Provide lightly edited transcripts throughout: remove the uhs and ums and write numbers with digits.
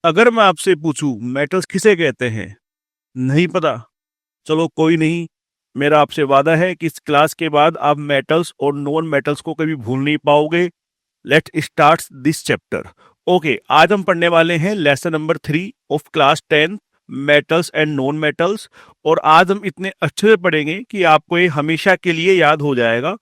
अगर मैं आपसे पूछूं मेटल्स किसे कहते हैं, नहीं पता, चलो कोई नहीं। मेरा आपसे वादा है कि इस क्लास के बाद आप मेटल्स और नॉन मेटल्स को कभी भूल नहीं पाओगे। Let start this chapter. Okay, आज हम पढ़ने वाले हैं lesson number 3 of class 10, metals and non metals. और आज हम इतने अच्छे से पढ़ेंगे कि आपको ये हमेशा के लिए याद हो जाएगा।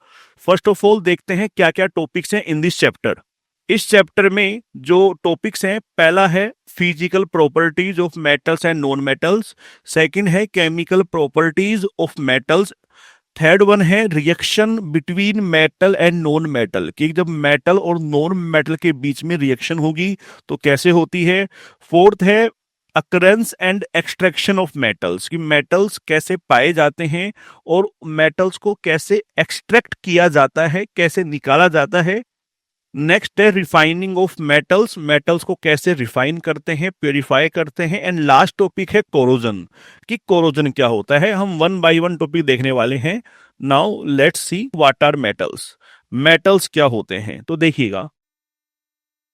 फर्स्ट ऑफ ऑल देखते हैं क्या क्या टॉपिक्स हैं इन दिस चैप्टर। इस चैप्टर में जो टॉपिक्स हैं, पहला है physical properties of metals and non metals, second है chemical properties of metals, third one है reaction between metal and non metal, कि जब मेटल और नॉन मेटल के बीच में रिएक्शन होगी तो कैसे होती है। फोर्थ है occurrence and extraction of metals, कि मेटल्स कैसे पाए जाते हैं और मेटल्स को कैसे एक्सट्रैक्ट किया जाता है, कैसे निकाला जाता है। नेक्स्ट है रिफाइनिंग ऑफ मेटल्स, मेटल्स को कैसे रिफाइन करते हैं, प्योरीफाई करते हैं। एंड लास्ट टॉपिक है कोरोजन, कि कोरोजन क्या होता है। हम वन बाय वन टॉपिक देखने वाले हैं। Now let's see what are metals. Metals क्या होते हैं, तो देखिएगा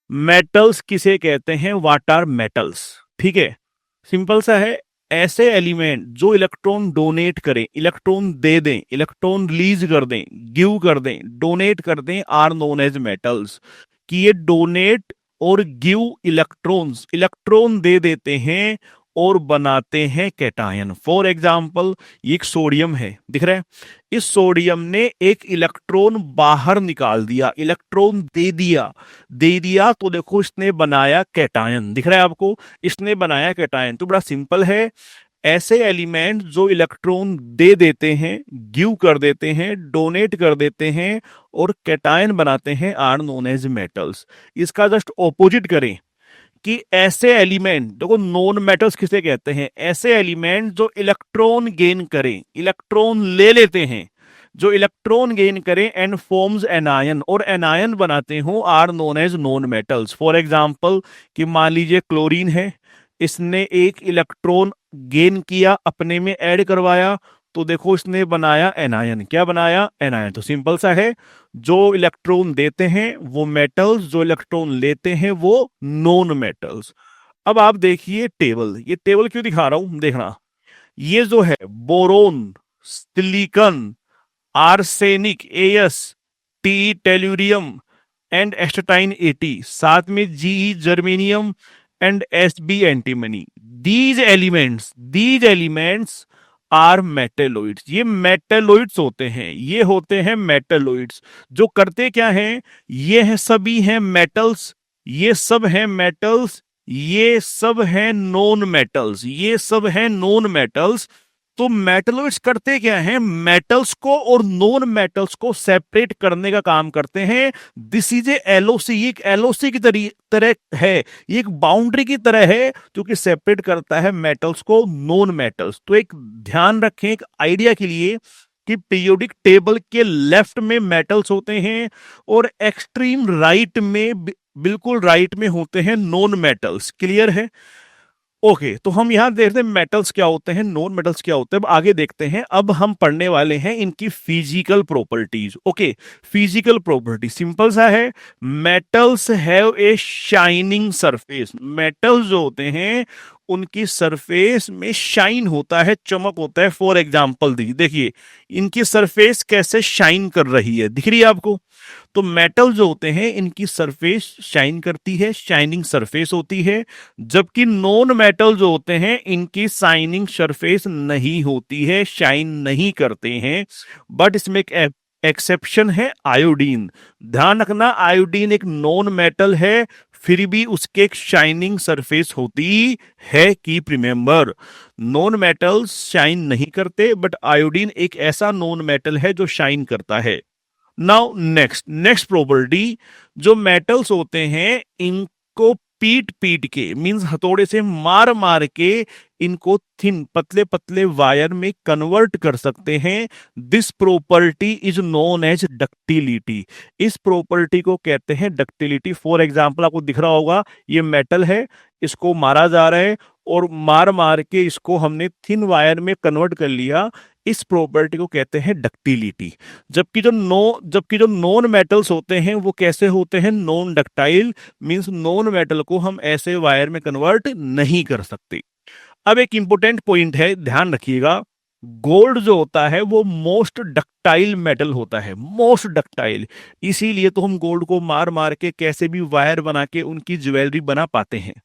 मेटल्स किसे कहते हैं, व्हाट आर मेटल्स। ठीक है, सिंपल सा है। ऐसे एलिमेंट जो इलेक्ट्रॉन डोनेट करें, इलेक्ट्रॉन दे दें, इलेक्ट्रॉन रिलीज कर दें, गिव कर दें, डोनेट कर दें, आर नोन एज मेटल्स। कि ये डोनेट और गिव इलेक्ट्रॉन्स, इलेक्ट्रॉन दे देते हैं और बनाते हैं कैटायन। फॉर एग्जाम्पल ये एक सोडियम है, दिख रहा है। इस सोडियम ने एक इलेक्ट्रॉन बाहर निकाल दिया, इलेक्ट्रॉन दे दिया तो देखो इसने बनाया कैटायन, दिख रहा है आपको, इसने बनाया कैटायन। तो बड़ा सिंपल है। ऐसे एलिमेंट जो इलेक्ट्रॉन दे देते हैं, गिव कर देते हैं, डोनेट कर देते हैं और कैटायन बनाते हैं, आर नोन एज मेटल्स। इसका जस्ट ऑपोजिट करें कि ऐसे एलिमेंट, देखो नॉन मेटल्स किसे कहते हैं, ऐसे एलिमेंट जो इलेक्ट्रॉन गेन करें, इलेक्ट्रॉन ले लेते हैं, जो इलेक्ट्रॉन गेन करें एंड फॉर्म्स एनायन, और एनायन बनाते हो, are known as non metals. For example कि मान लीजिए क्लोरीन है, इसने एक इलेक्ट्रॉन गेन किया, अपने में ऐड करवाया, तो देखो इसने बनाया एनायन। क्या बनाया, एनायन। तो सिंपल सा है, जो इलेक्ट्रॉन देते हैं वो मेटल्स, जो इलेक्ट्रॉन लेते हैं वो नॉन मेटल्स। अब आप देखिए टेबल, ये टेबल क्यों दिखा रहा हूं, देखना। ये जो है boron, silicon, arsenic S, T tellurium and astatine 80, साथ में G germanium and S B antimony. These elements are metalloids. ये मेटेलोइड्स होते हैं, ये होते हैं मेटेलोइड्स। जो करते क्या हैं, ये हैं सभी हैं मेटल्स, ये सब हैं मेटल्स, ये सब हैं नॉन मेटल्स, ये सब हैं नॉन मेटल्स। तो मेटलोइड्स करते क्या हैं, मेटल्स को और नॉन मेटल्स को सेपरेट करने का काम करते हैं। दिस इज ए एलओसी, एक एलओसी की तरह है, ये एक बाउंड्री की तरह है जो कि सेपरेट करता है मेटल्स को नॉन मेटल्स। तो एक ध्यान रखें एक आइडिया के लिए कि पीरियोडिक टेबल के लेफ्ट में मेटल्स होते हैं और एक्सट्रीम राइट में, बिल्कुल राइट में होते हैं नॉन मेटल्स। क्लियर है। ओके, तो हम यहां देखते हैं मेटल्स क्या होते हैं, नॉन मेटल्स क्या होते हैं। अब आगे देखते हैं। अब हम पढ़ने वाले हैं इनकी physical properties. Okay, physical property simple सा है। Metals have a shining surface, metals जो होते हैं उनकी सरफेस में शाइन होता है, चमक होता है। फॉर एग्जाम्पल देखिए इनकी सरफेस कैसे शाइन कर रही है, दिख रही है आपको। तो मेटल जो होते हैं इनकी सरफेस शाइन करती है, शाइनिंग सरफेस होती है। जबकि नॉन मेटल जो होते हैं इनकी शाइनिंग सरफेस नहीं होती है, शाइन नहीं करते हैं। बट इसमें एक एक्सेप्शन है, आयोडीन। ध्यान रखना, आयोडीन एक नॉन मेटल है, फिर भी उसके एक शाइनिंग सरफेस होती है। Keep remember, non metals shine नहीं करते, बट आयोडीन एक ऐसा नॉन मेटल है जो शाइन करता है। नाउ नेक्स्ट प्रॉपर्टी, जो मेटल्स होते हैं इनको पीट पीट के, मींस हथौड़े से मार मार के इनको थिन, पतले पतले वायर में कन्वर्ट कर सकते हैं। This property is known as ductility. इस प्रॉपर्टी को कहते हैं डक्टिलिटी। फॉर एग्जांपल आपको दिख रहा होगा ये मेटल है, इसको मारा जा रहा है और मार मार के इसको हमने थिन वायर में कन्वर्ट कर लिया, इस प्रॉपर्टी को कहते हैं डक्टिलिटी। जबकि जो नॉन मेटल्स होते हैं वो कैसे होते हैं, non ductile, means non metal को हम ऐसे वायर में कन्वर्ट नहीं कर सकते। अब एक इंपॉर्टेंट पॉइंट है, ध्यान रखिएगा, गोल्ड जो होता है वो मोस्ट डक्टाइल मेटल होता है, मोस्ट डक्टाइल। इसीलिए तो हम गोल्ड को मार मार के कैसे भी वायर बना के उनकी ज्वेलरी बना पाते हैं।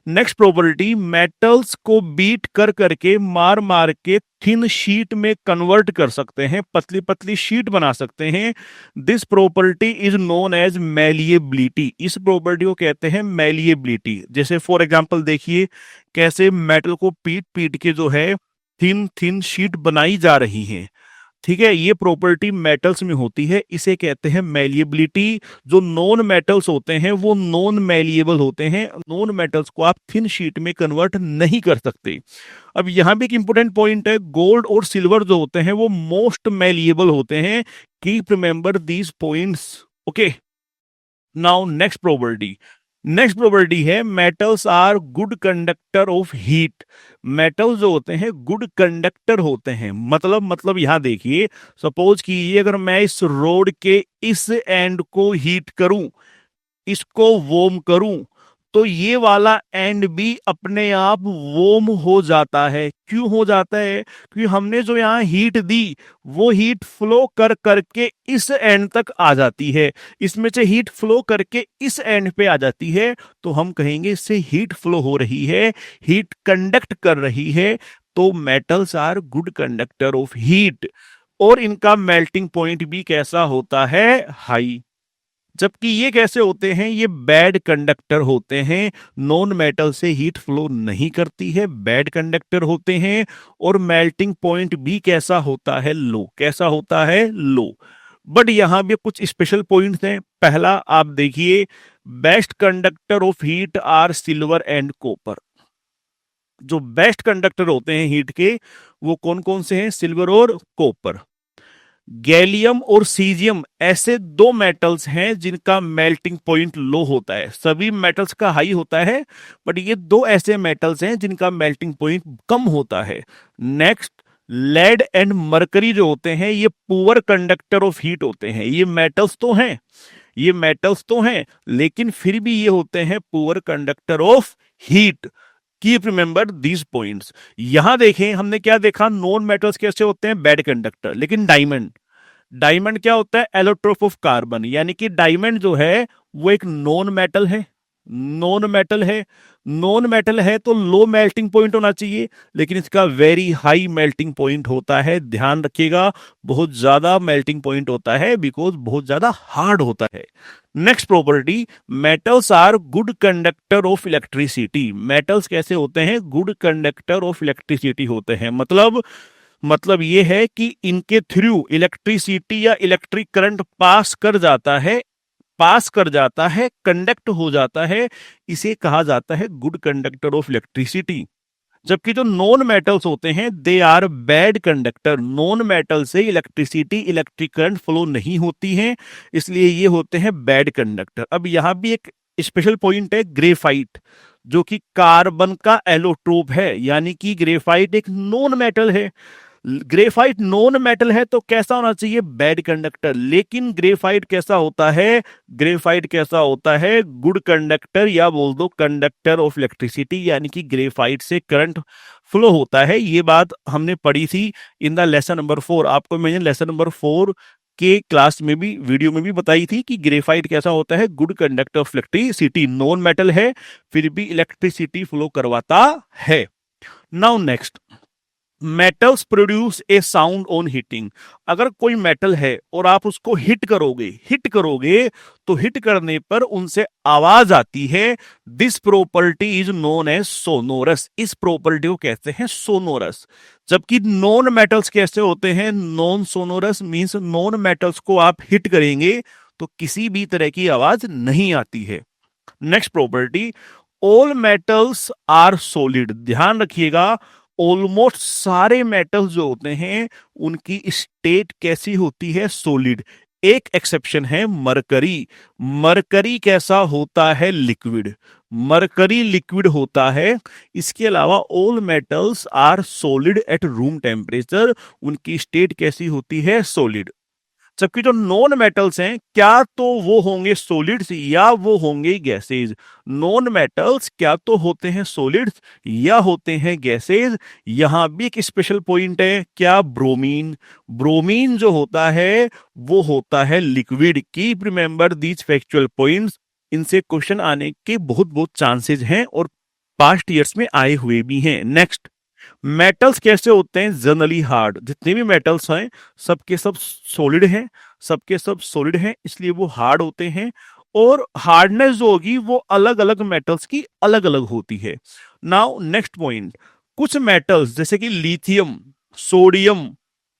नेक्स्ट प्रॉपर्टी, मेटल्स को बीट कर करके मार मार के थिन शीट में कन्वर्ट कर सकते हैं, पतली पतली शीट बना सकते हैं। This property is known as malleability. इस प्रॉपर्टी को कहते हैं मैलिएबिलिटी। जैसे फॉर एग्जांपल देखिए कैसे मेटल को पीट पीट के जो है थिन थिन शीट बनाई जा रही है। ठीक है, ये प्रॉपर्टी मेटल्स में होती है, इसे कहते हैं मैलिएबिलिटी। जो नॉन मेटल्स होते हैं वो नॉन मैलिएबल होते हैं, नॉन मेटल्स को आप थिन शीट में कन्वर्ट नहीं कर सकते। अब यहां भी एक इंपॉर्टेंट पॉइंट है, गोल्ड और सिल्वर जो होते हैं वो मोस्ट मैलिएबल होते हैं। Keep remember these points, okay. Now next property है metals are good conductor of heat. Metal जो होते हैं गुड कंडक्टर होते हैं, मतलब यहां देखिए, सपोज कीजिए अगर मैं इस रोड के इस एंड को हीट करूं, इसको वॉर्म करूं, तो ये वाला एंड भी अपने आप वॉर्म हो जाता है। क्यों हो जाता है, क्योंकि हमने जो यहाँ हीट दी वो हीट फ्लो कर करके इस एंड तक आ जाती है, इसमें से हीट फ्लो करके इस एंड पे आ जाती है, तो हम कहेंगे इससे हीट फ्लो हो रही है, हीट कंडक्ट कर रही है। तो metals are good conductor of heat, और इनका मेल्टिंग पॉइंट भी कैसा होता है, हाई। जबकि ये कैसे होते हैं, ये बैड कंडक्टर होते हैं, नॉन मेटल से हीट फ्लो नहीं करती है, बैड कंडक्टर होते हैं। और मेल्टिंग पॉइंट भी कैसा होता है, लो। कैसा होता है, लो। बट यहां भी कुछ स्पेशल पॉइंट्स हैं। पहला आप देखिए, best conductor of heat are silver and copper. जो बेस्ट कंडक्टर होते हैं हीट के वो कौन कौन से हैं, सिल्वर और कॉपर। गैलियम और सीजियम ऐसे दो मेटल्स हैं जिनका मेल्टिंग पॉइंट लो होता है। सभी मेटल्स का हाई होता है, बट ये दो ऐसे मेटल्स हैं जिनका मेल्टिंग पॉइंट कम होता है। नेक्स्ट, लेड एंड मरकरी जो होते हैं ये पुअर कंडक्टर ऑफ हीट होते हैं। ये मेटल्स तो हैं लेकिन फिर भी ये होते हैं poor conductor of heat. Keep remember these points. यहां देखें हमने क्या देखा, नॉन मेटल्स कैसे होते हैं, बैड कंडक्टर। लेकिन डायमंड क्या होता है, एलोट्रोप ऑफ कार्बन। यानी कि डायमंड जो है वो एक नॉन मेटल है, नॉन मेटल है तो लो मेल्टिंग पॉइंट होना चाहिए, लेकिन इसका वेरी हाई मेल्टिंग पॉइंट होता है। ध्यान रखिएगा, बहुत ज्यादा मेल्टिंग पॉइंट होता है, बिकॉज बहुत ज्यादा हार्ड होता है। Next property, metals are good conductor of electricity. Metals कैसे होते हैं, गुड कंडक्टर ऑफ इलेक्ट्रिसिटी होते हैं। मतलब ये है कि इनके थ्रू इलेक्ट्रिसिटी या इलेक्ट्रिक करंट पास कर जाता है, कंडक्ट हो जाता है, इसे कहा जाता है गुड कंडक्टर ऑफ इलेक्ट्रिसिटी। जबकि जो नॉन मेटल्स होते हैं they are bad conductor. Non metal से इलेक्ट्रिसिटी, इलेक्ट्रिक करंट फ्लो नहीं होती है, इसलिए ये होते हैं बैड कंडक्टर। अब यहां भी एक स्पेशल पॉइंट है, ग्रेफाइट, जो कि कार्बन का एलोट्रोप है। यानी कि ग्रेफाइट एक नॉन मेटल है। ग्रेफाइट नॉन मेटल है तो कैसा होना चाहिए, बैड कंडक्टर। लेकिन ग्रेफाइट कैसा होता है, गुड कंडक्टर, या बोल दो कंडक्टर ऑफ इलेक्ट्रिसिटी। यानी कि ग्रेफाइट से करंट फ्लो होता है। ये बात हमने पढ़ी थी इन द लेसन नंबर 4। आपको मैंने लेसन नंबर 4 के क्लास में भी, वीडियो में भी बताई थी कि ग्रेफाइट कैसा होता है, good conductor of electricity. Non metal है फिर भी इलेक्ट्रिसिटी फ्लो करवाता है। Now next, metals produce a sound on heating. अगर कोई मेटल है और आप उसको हिट करोगे तो हिट करने पर उनसे आवाज आती है। This property is known as sonorous. इस प्रॉपर्टी को कहते हैं सोनोरस। जबकि नॉन मेटल्स कैसे होते हैं, non sonorous, means non metals को आप हिट करेंगे तो किसी भी तरह की आवाज नहीं आती है। Next property, all metals are solid. ध्यान रखिएगा, ऑलमोस्ट सारे मेटल्स जो होते हैं उनकी स्टेट कैसी होती है, सॉलिड। एक एक्सेप्शन है मरकरी। मरकरी कैसा होता है? लिक्विड। मरकरी लिक्विड होता है। इसके अलावा all metals are solid at room temperature. उनकी स्टेट कैसी होती है? सॉलिड। जबकि जो नॉन मेटल्स हैं, क्या तो वो होंगे सॉलिड्स या वो होंगे गैसेज। नॉन मेटल्स क्या तो होते हैं सॉलिड्स या होते हैं गैसेज। यहां भी एक स्पेशल पॉइंट है, क्या? ब्रोमीन। ब्रोमीन जो होता है वो होता है liquid. Keep remember these factual points. इनसे क्वेश्चन आने के बहुत बहुत चांसेस हैं और पास्ट ईयर्स में आए हुए भी हैं। नेक्स्ट, मेटल्स कैसे होते हैं? Generally hard. जितने भी मेटल्स हैं सबके सब सॉलिड हैं, सबके सब सॉलिड हैं, इसलिए वो हार्ड होते हैं। और हार्डनेस जो होगी वो अलग अलग मेटल्स की अलग अलग होती है। नाउ नेक्स्ट पॉइंट, कुछ मेटल्स जैसे कि लिथियम, सोडियम,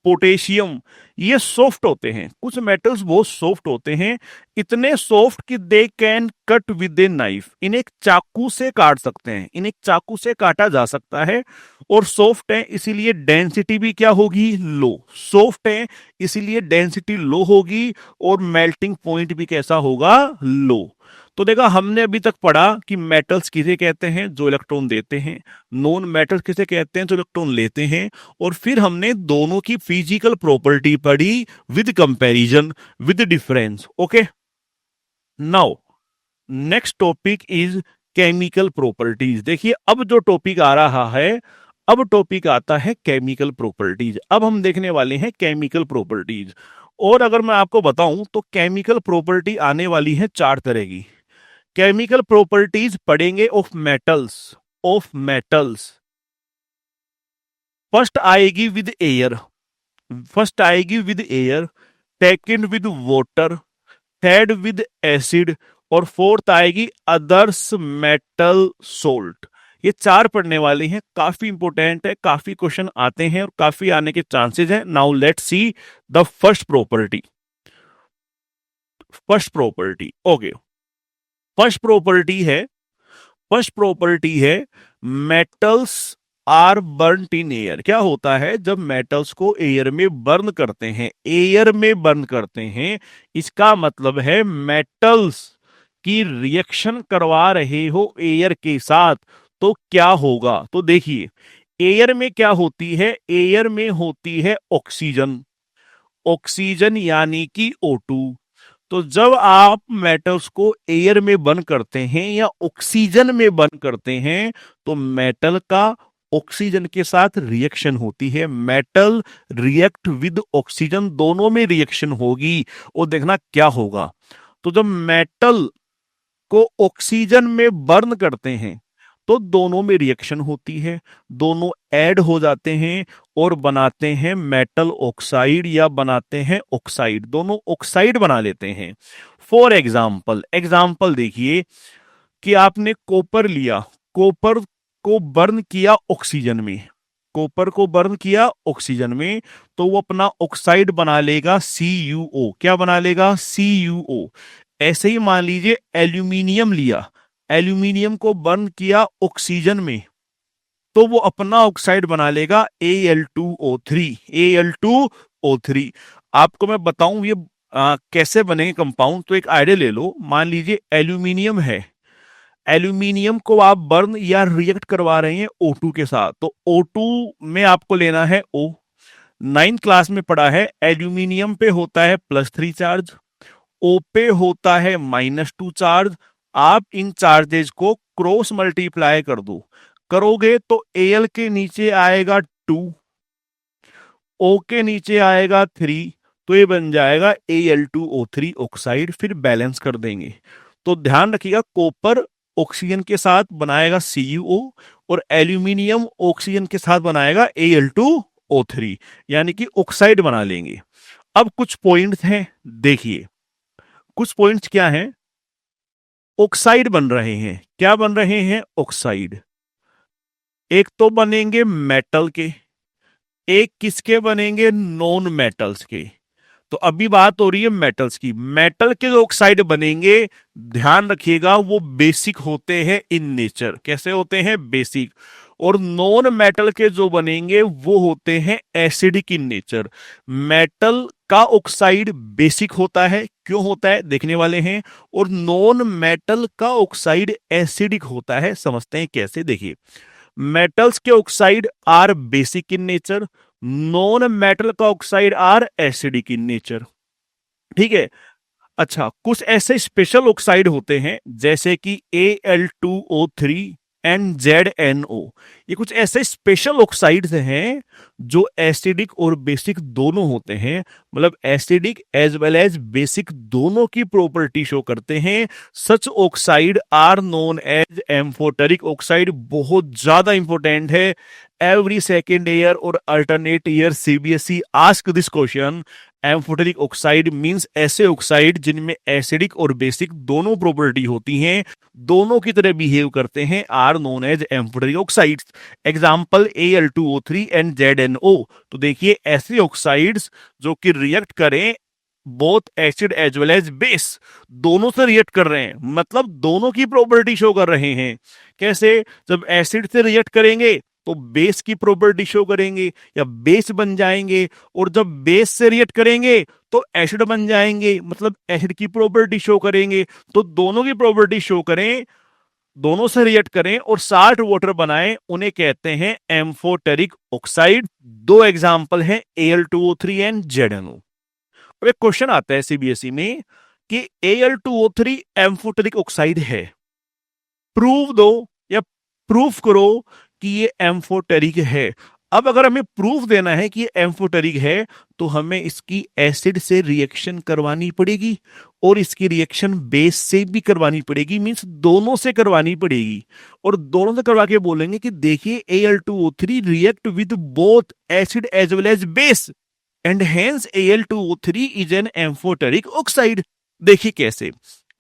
पोटेशियम, ये सॉफ्ट होते हैं। कुछ मेटल्स बहुत सॉफ्ट होते हैं, इतने सॉफ्ट कि they can cut with a knife. इन्हें एक चाकू से काट सकते हैं, इन्हें एक चाकू से काटा जा सकता है। और सॉफ्ट है इसीलिए डेंसिटी भी क्या होगी? लो। सॉफ्ट है इसीलिए डेंसिटी लो होगी और मेल्टिंग पॉइंट भी कैसा होगा? लो। तो देखा हमने अभी तक पढ़ा कि मेटल्स किसे कहते हैं? जो इलेक्ट्रॉन देते हैं। नॉन मेटल्स किसे कहते हैं? जो इलेक्ट्रॉन लेते हैं। और फिर हमने दोनों की फिजिकल प्रॉपर्टी पढ़ी with comparison, with difference. Okay, now next topic is chemical properties. देखिए अब जो टॉपिक आ रहा है, अब टॉपिक आता है केमिकल प्रॉपर्टीज। अब हम देखने वाले हैं केमिकल प्रॉपर्टीज। और अगर मैं आपको बताऊं तो केमिकल प्रॉपर्टी आने वाली है चार तरह की। केमिकल प्रॉपर्टीज पढ़ेंगे of metals, of metals. First आएगी विद एयर, फर्स्ट आएगी with air, second with water, third with acid और फोर्थ आएगी अदर्स मेटल सोल्ट। ये चार पढ़ने वाले हैं, काफी इंपोर्टेंट है, काफी क्वेश्चन आते हैं और काफी आने के चांसेस हैं। Now let's see the first property. First property, okay, first property है, फर्स्ट प्रॉपर्टी है metals are burn in air. क्या होता है जब मेटल्स को एयर में बर्न करते हैं? एयर में बर्न करते हैं, इसका मतलब है मेटल्स की रिएक्शन करवा रहे हो एयर के साथ, तो क्या होगा? तो देखिए एयर में क्या होती है? एयर में होती है ऑक्सीजन। ऑक्सीजन यानी कि O2। तो जब आप मेटल्स को एयर में बर्न करते हैं या ऑक्सीजन में बर्न करते हैं तो मेटल का ऑक्सीजन के साथ रिएक्शन होती है। मेटल रिएक्ट विद ऑक्सीजन, दोनों में रिएक्शन होगी। और देखना क्या होगा। तो जब मेटल को ऑक्सीजन में बर्न करते हैं तो दोनों में रिएक्शन होती है, दोनों ऐड हो जाते हैं और बनाते हैं मेटल ऑक्साइड या बनाते हैं ऑक्साइड, दोनों ऑक्साइड बना लेते हैं। फॉर एग्जाम्पल, एग्जाम्पल देखिए कि आपने कॉपर लिया, कॉपर को बर्न किया ऑक्सीजन में, कॉपर को बर्न किया ऑक्सीजन में, तो वो अपना ऑक्साइड बना लेगा CuO। क्या बना लेगा? CuO। ऐसे ही मान लीजिए एल्यूमिनियम लिया, एल्यूमिनियम को बर्न किया ऑक्सीजन में, तो वो अपना ऑक्साइड बना लेगा Al2O3। Al2O3। आपको मैं बताऊं ये कैसे बनेंगे कंपाउंड, तो एक आइडिया ले लो। मान लीजिए एल्यूमिनियम है, एल्यूमिनियम को आप बर्न या रिएक्ट करवा रहे हैं O2 के साथ, तो O2 में आपको लेना है O। 9th क्लास में पढ़ा है एल्यूमिनियम पे होता है +3 चार्ज, O पे होता है -2 चार्ज। आप इन चार्जेज को क्रॉस मल्टीप्लाई कर दो, करोगे तो Al के नीचे आएगा 2, O के नीचे आएगा 3, तो ये बन जाएगा Al2O3 ऑक्साइड। फिर बैलेंस कर देंगे। तो ध्यान रखिएगा कॉपर ऑक्सीजन के साथ बनाएगा CuO और एल्यूमिनियम ऑक्सीजन के साथ बनाएगा Al2O3, यानी कि ऑक्साइड बना लेंगे। अब कुछ पॉइंट्स हैं, देखिए कुछ पॉइंट्स क्या हैं। ऑक्साइड बन रहे हैं, क्या बन रहे हैं? ऑक्साइड। एक तो बनेंगे मेटल के, एक किसके बनेंगे? नॉन मेटल्स के। तो अभी बात हो रही है मेटल्स की। मेटल के जो ऑक्साइड बनेंगे, ध्यान रखिएगा वो बेसिक होते हैं इन नेचर। कैसे होते हैं? बेसिक। और नॉन मेटल के जो बनेंगे वो होते हैं एसिडिक इन नेचर। मेटल का ऑक्साइड बेसिक होता है, क्यों होता है देखने वाले हैं, और नॉन मेटल का ऑक्साइड एसिडिक होता है, समझते हैं कैसे। देखिए, मेटल्स के oxide are basic in nature, non metal का oxide are acidic in nature. ठीक है। अच्छा, कुछ ऐसे स्पेशल ऑक्साइड होते हैं जैसे कि Al2O3 एंड ZnO। ये कुछ ऐसे स्पेशल ऑक्साइड्स हैं जो एसिडिक और बेसिक दोनों होते हैं, मतलब acidic as well as basic दोनों की प्रॉपर्टी शो करते हैं। Such oxide are known as amphoteric oxide. बहुत ज्यादा इंपॉर्टेंट है। एवरी सेकेंड ईयर और alternate year CBSE ask this question. Amphoteric oxide means ऐसे ऑक्साइड जिनमें एसिडिक और बेसिक दोनों प्रॉपर्टी होती हैं, दोनों की तरह बिहेव करते हैं, are known as amphoteric oxides. Example Al2O3 and ZnO। तो देखिए, ऐसे ऑक्साइड्स जो कि रिएक्ट करें both acid as well as base, दोनों से रिएक्ट कर रहे हैं, मतलब दोनों की प्रॉपर्टी शो कर रहे हैं। कैसे? जब एसिड से रिएक्ट करेंगे तो बेस की प्रॉपर्टी शो करेंगे या बेस बन जाएंगे, और जब बेस से रिएक्ट करेंगे तो एसिड बन जाएंगे, मतलब एसिड की प्रॉपर्टी शो करेंगे। तो दोनों की प्रॉपर्टी शो करें, दोनों से रिएक्ट करें और साल्ट वाटर बनाएं, उन्हें कहते हैं एम्फोटेरिक ऑक्साइड। दो एग्जांपल हैं Al2O3 एंड ZnO। अब एक क्वेश्चन आता है सीबीएसई में कि Al2O3 एम्फोटेरिक ऑक्साइड है, प्रूव दो या प्रूफ करो कि ये एम्फोटेरिक है। अब अगर हमें प्रूफ देना है कि ये एम्फोटेरिक है तो हमें इसकी एसिड से रिएक्शन करवानी पड़ेगी और इसकी रिएक्शन बेस से भी करवानी पड़ेगी, मींस दोनों से करवानी पड़ेगी। और दोनों से करवा के बोलेंगे कि देखिए Al2O3 react with both acid as well as base and hence Al2O3 is an amphoteric oxide. देखिए कैसे,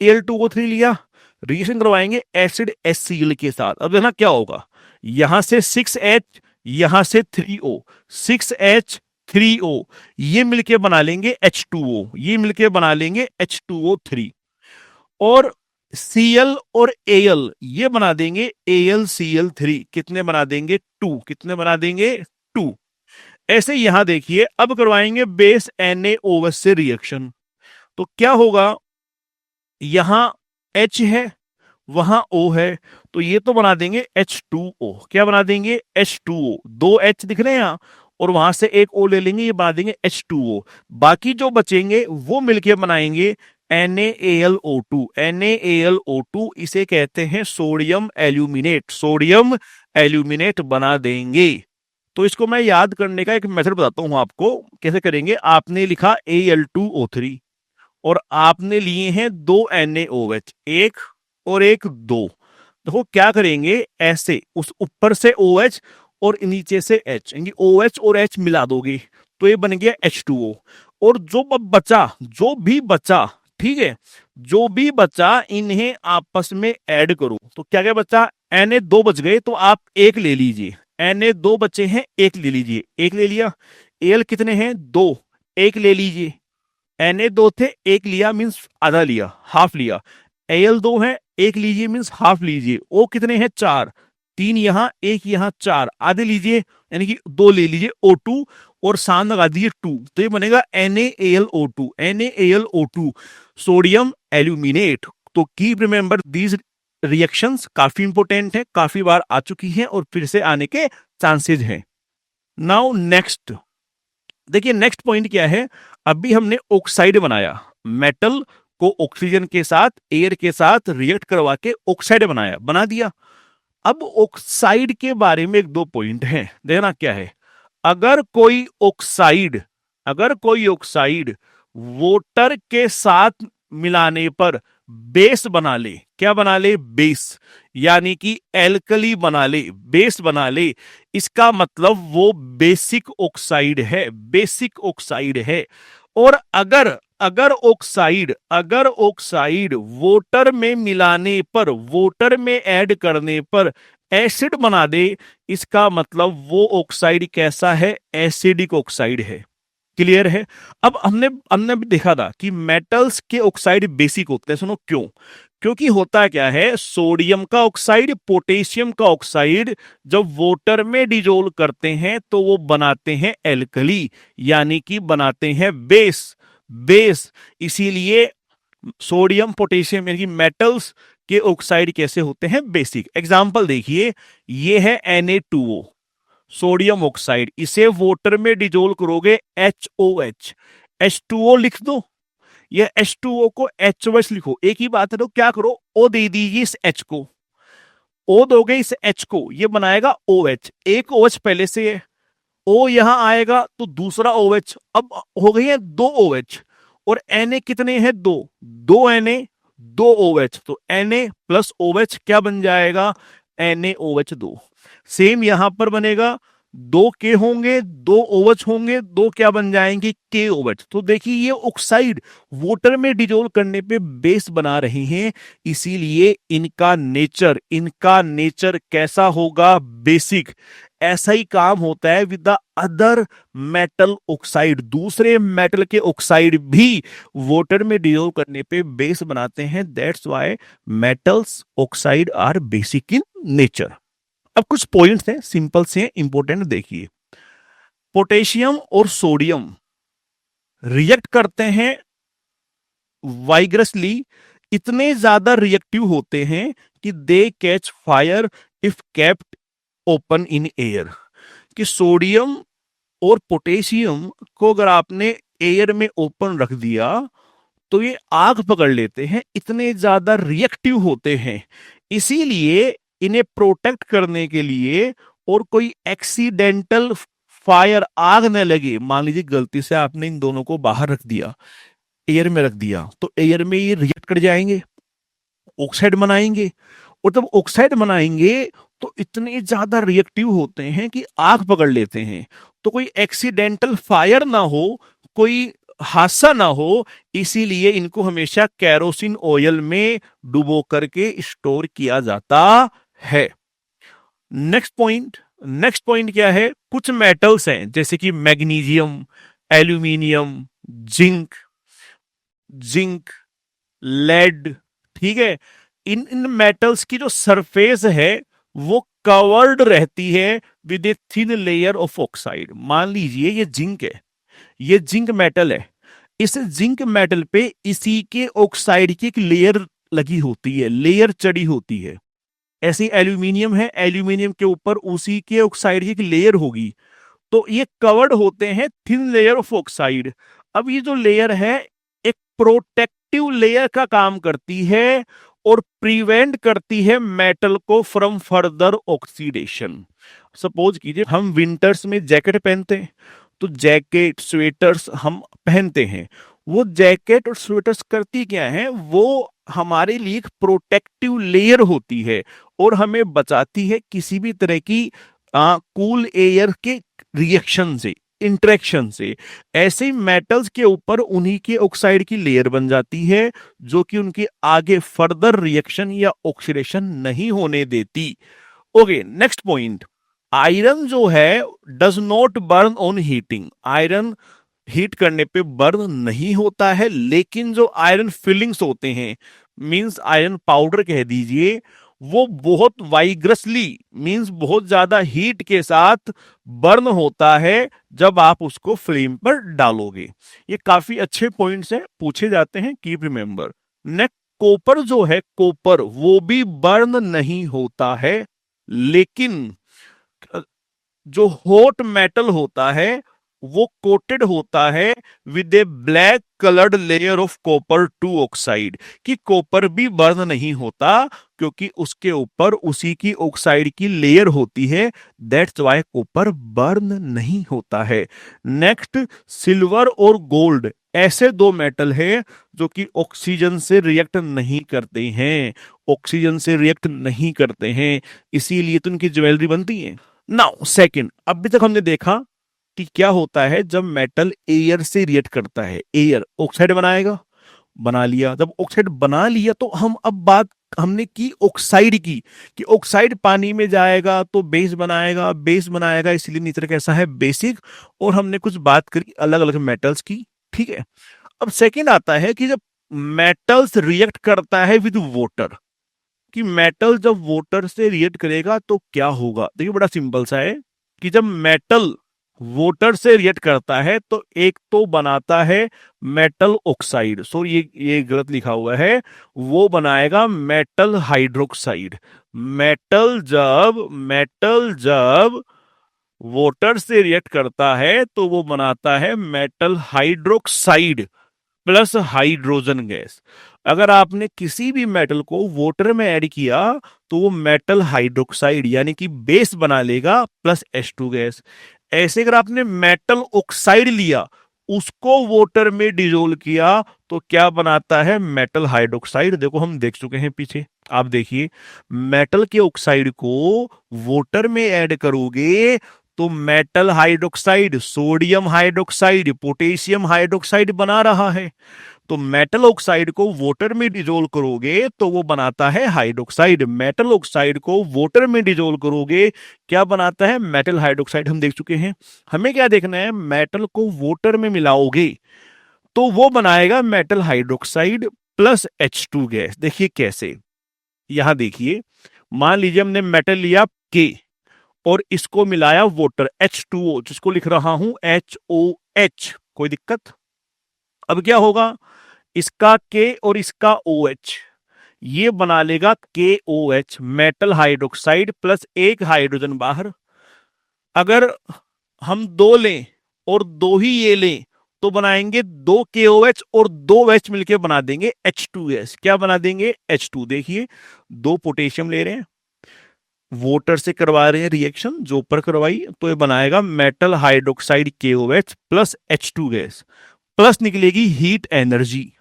Al2O3 लिया, रिएक्शन करवाएंगे एसिड HCl के साथ। अब देखना क्या होगा, यहां से 6H, यहां से 3O, 6H3O, ये मिलके बना लेंगे H2O, ये मिलके बना लेंगे H2O3, और Cl और Al ये बना देंगे AlCl3। कितने बना देंगे? 2। कितने बना देंगे? 2। ऐसे यहां देखिए, अब करवाएंगे बेस NaOH से रिएक्शन, तो क्या होगा, यहां H है, वहां O है, तो ये तो बना देंगे H2O। क्या बना देंगे? H2O। 2 H दिख रहे हैं यहां, और वहां से एक O ले लेंगे, ये बना देंगे H2O। बाकी जो बचेंगे वो मिलके बनाएंगे NaAlO2। NaAlO2 इसे कहते हैं सोडियम एल्यूमिनेट। सोडियम एल्यूमिनेट बना देंगे। तो इसको मैं याद करने का एक मेथड बताता हूं आपको, कैसे करेंगे। आपने लिखा Al2O3 और आपने लिए हैं 2 NaOH, एक और एक 2। देखो क्या करेंगे, ऐसे उस ऊपर से OH और नीचे से H, यानी OH और H मिला दोगे तो ये बन गया H2O। और जो बचा, जो भी बचा, ठीक है, जो भी बचा इन्हें आपस में ऐड करो, तो क्या क्या बचा, Na2 बच गए तो आप एक ले लीजिए, Na2 बचे हैं, एक ले लीजिए, एक ले लिया। Al कितने हैं? 2, एक ले लीजिए। Na2 थे, एक लिया मीन्स आधा लिया, हाफ लिया। Al2 है, एक लीजिए मीन्स हाफ लीजिए। O कितने हैं? 4, 3 यहां, एक यहां, 4 आधे लीजिए, यानी कि 2 ले लीजिए O2 और साथ लगा दीजिए 2, तो ये बनेगा NaAlO2। NaAlO2 sodium aluminate. तो कीप रिमेंबर दीज रिएक्शंस, काफी इंपोर्टेंट है, काफी बार आ चुकी हैं और फिर से आने के चांसेस हैं। नाउ नेक्स्ट देखिए, नेक्स्ट पॉइंट क्या है। अभी हमने ऑक्साइड बनाया, मेटल को ऑक्सीजन के साथ, एयर के साथ रिएक्ट करवा के ऑक्साइड बनाया, बना दिया। अब ऑक्साइड के बारे में एक दो पॉइंट हैं, देखना क्या है। अगर कोई ऑक्साइड, अगर कोई ऑक्साइड वाटर के साथ मिलाने पर बेस बना ले, क्या बना ले? बेस, यानी कि एल्कली बना ले, बेस बना ले, इसका मतलब वो बेसिक ऑक्साइड है, बेसिक ऑक्साइड है। और अगर अगर ऑक्साइड वाटर में मिलाने पर, वाटर में ऐड करने पर एसिड बना दे, इसका मतलब वो ऑक्साइड कैसा है? एसिडिक ऑक्साइड है। क्लियर है। अब हमने हमने भी देखा था कि मेटल्स के ऑक्साइड बेसिक होते हैं। सुनो क्यों? क्योंकि होता क्या है, सोडियम का ऑक्साइड, पोटेशियम का ऑक्साइड जब वाटर में डिजोल्व करते हैं तो वो बनाते हैं एल्कली, यानी कि बनाते हैं बेस। बेस इसीलिए सोडियम पोटेशियम यानी कि मेटल्स के ऑक्साइड कैसे होते हैं, बेसिक। एग्जांपल देखिए, ये है Na2O, सोडियम ऑक्साइड। इसे वाटर में डिजोल्व करोगे HOH, H2O लिख दो। ये H2O को HOH लिखो, एक ही बात है। तो क्या करो, O दे दीजिए इस H को, O दोगे इस H को, ये बनाएगा OH। एक OH पहले से है, O यहां आएगा तो दूसरा OH। अब हो गई है दो OH, और Na कितने हैं, दो। दो Na, दो OH, तो Na प्लस OH क्या बन जाएगा, NaOH2। सेम यहां पर बनेगा, दो के होंगे, दो OH होंगे, दो क्या बन जाएंगे, KOH। तो देखिए ये ऑक्साइड वाटर में डिजोल्व करने पे बेस बना रहे हैं, इसीलिए इनका नेचर कैसा होगा, बेसिक। ऐसा ही काम होता है with the other metal oxide. दूसरे मेटल के ऑक्साइड भी वाटर में डिजोल्व करने पे बेस बनाते हैं। That's why metals oxide are basic in nature. अब कुछ पॉइंट्स हैं, सिंपल से इंपॉर्टेंट, देखिए। पोटेशियम और सोडियम रिएक्ट करते हैं वाइग्रसली, इतने ज्यादा रिएक्टिव होते हैं कि they catch fire if kept open in air. कि सोडियम और पोटेशियम को अगर आपने एयर में ओपन रख दिया तो ये आग पकड़ लेते हैं, इतने ज्यादा रिएक्टिव होते हैं। इसीलिए इन्हें प्रोटेक्ट करने के लिए और कोई एक्सीडेंटल फायर, आग न लगे, मान लीजिए गलती से आपने इन दोनों को बाहर रख दिया, एयर में रख दिया, तो एयर में ये रिएक्ट कर जाएंगे, ऑक्साइड बनाएंगे। और जब ऑक्साइड बनाएंगे तो इतने ज्यादा रिएक्टिव होते हैं कि आग पकड़ लेते हैं। तो कोई एक्सीडेंटल फायर ना हो, कोई हादसा ना हो, इसीलिए इनको हमेशा कैरोसिन ऑयल में डुबो करके स्टोर किया जाता है। नेक्स्ट पॉइंट क्या है, कुछ मेटल्स हैं जैसे कि मैग्नीशियम, एल्यूमिनियम, जिंक, लेड, ठीक है। इन मेटल्स की जो सरफेस है वो कवर्ड रहती है with a thin layer of oxide. मान लीजिए ये जिंक है, ये जिंक मेटल है, इस जिंक मेटल पे इसी के ऑक्साइड की एक लेयर लगी होती है, लेयर चढ़ी होती है। ऐसे एल्यूमिनियम है, एल्यूमिनियम के ऊपर उसी के ऑक्साइड की एक लेयर होगी। तो ये कवर्ड होते हैं थिन लेयर ऑफ ऑक्साइड। अब ये जो लेयर है एक प्रोटेक्टिव लेयर का काम करती है और प्रिवेंट करती है मेटल को फ्रॉम फर्दर ऑक्सीडेशन। सपोज कीजिए हम विंटर्स में जैकेट पहनते हैं, तो जैकेट स्वेटर्स हम पहनते हैं। वो जैकेट और स्वेटर्स करती क्या है, वो हमारे लिए एक प्रोटेक्टिव लेयर होती है और हमें बचाती है किसी भी तरह की कूल एयर के रिएक्शन से, इंटरेक्शन से। ऐसे मेटल्स के ऊपर उन्हीं के ऑक्साइड की लेयर बन जाती है जो कि उनके आगे फर्दर रिएक्शन या ऑक्सीडेशन नहीं होने देती। ओके, नेक्स्ट पॉइंट, आयरन जो है does not burn on heating. Iron heat करने पे बर्न नहीं होता है, लेकिन जो आयरन फिलिंग्स होते हैं, मींस आयरन पाउडर कह दीजिए, वो बहुत वाइग्रसली, मींस बहुत ज्यादा हीट के साथ बर्न होता है जब आप उसको फ्लेम पर डालोगे। ये काफी अच्छे पॉइंट्स हैं, पूछे जाते हैं, कीप रिमेंबर। नेक्स्ट, कॉपर जो है, कॉपर वो भी बर्न नहीं होता है, लेकिन जो हॉट मेटल होता है वो कोटेड होता है with A black coloured layer of copper 2 oxide. कि कॉपर भी बर्न नहीं होता क्योंकि उसके ऊपर उसी की ऑक्साइड की लेयर होती है। दैट्स व्हाई कॉपर बर्न नहीं होता है। नेक्स्ट, सिल्वर और गोल्ड ऐसे दो मेटल हैं जो कि ऑक्सीजन से रिएक्ट नहीं करते हैं, ऑक्सीजन से रिएक्ट नहीं करते हैं, इसीलिए तो उनकी ज्वेलरी बनती है। नाउ सेकंड, अभी तक हमने देखा कि क्या होता है जब मेटल एयर से रिएक्ट करता है। एयर ऑक्साइड बनाएगा, बना लिया। जब ऑक्साइड बना लिया तो हम अब बात हमने की ऑक्साइड की, कि ऑक्साइड पानी में जाएगा तो बेस बनाएगा, बेस बनाएगा, इसलिए नेचर कैसा है, बेसिक। और हमने कुछ बात करी अलग अलग मेटल्स की, ठीक है। अब सेकंड आता है कि जब मेटल्स रिएक्ट करता है विद वाटर, कि मेटल जब वाटर से रिएक्ट करेगा तो क्या होगा। देखिए बड़ा सिंपल सा है कि जब मेटल वाटर से रिएक्ट करता है तो एक तो बनाता है मेटल ऑक्साइड, सो ये गलत लिखा हुआ है, वो बनाएगा मेटल हाइड्रोक्साइड। मेटल जब वाटर से रिएक्ट करता है तो वो बनाता है metal hydroxide plus hydrogen gas. अगर आपने किसी भी मेटल को वाटर में ऐड किया तो वो मेटल हाइड्रोक्साइड यानी कि बेस बना लेगा प्लस H2 गैस। ऐसे अगर आपने मेटल ऑक्साइड लिया, उसको वाटर में डिजोल्व किया तो क्या बनाता है, मेटल हाइड्रोक्साइड। देखो हम देख चुके हैं पीछे, आप देखिए मेटल के ऑक्साइड को वाटर में ऐड करोगे तो metal hydroxide, sodium hydroxide, potassium hydroxide बना रहा है। तो मेटल ऑक्साइड को वाटर में डिजोल्व करोगे तो वो बनाता है हाइड्रोक्साइड। मेटल ऑक्साइड को वाटर में डिजोल्व करोगे क्या बनाता है, मेटल हाइड्रोक्साइड। हम देख चुके हैं। हमें क्या देखना है, मेटल को वाटर में मिलाओगे तो वो बनाएगा metal hydroxide plus H2 gas. देखिए कैसे, यहां देखिए, मान लीजिए हमने मेटल लिया के और इसको मिलाया वाटर H2O, जिसको लिख रहा हूं HOH, कोई दिक्कत। अब क्या होगा, इसका के और इसका OH, ये बना लेगा KOH, मेटल हाइड्रोक्साइड प्लस एक हाइड्रोजन बाहर। अगर हम दो लें और दो ही ये लें तो बनाएंगे दो KOH और दो OH मिलकर बना देंगे H2S। क्या बना देंगे, H2। देखिए दो पोटेशियम ले रहे हैं, वाटर से करवा रहे हैं रिएक्शन, जो ऊपर करवाई, तो ये बनाएगा metal hydroxide KOH plus H2 gas, plus निकलेगी heat energy,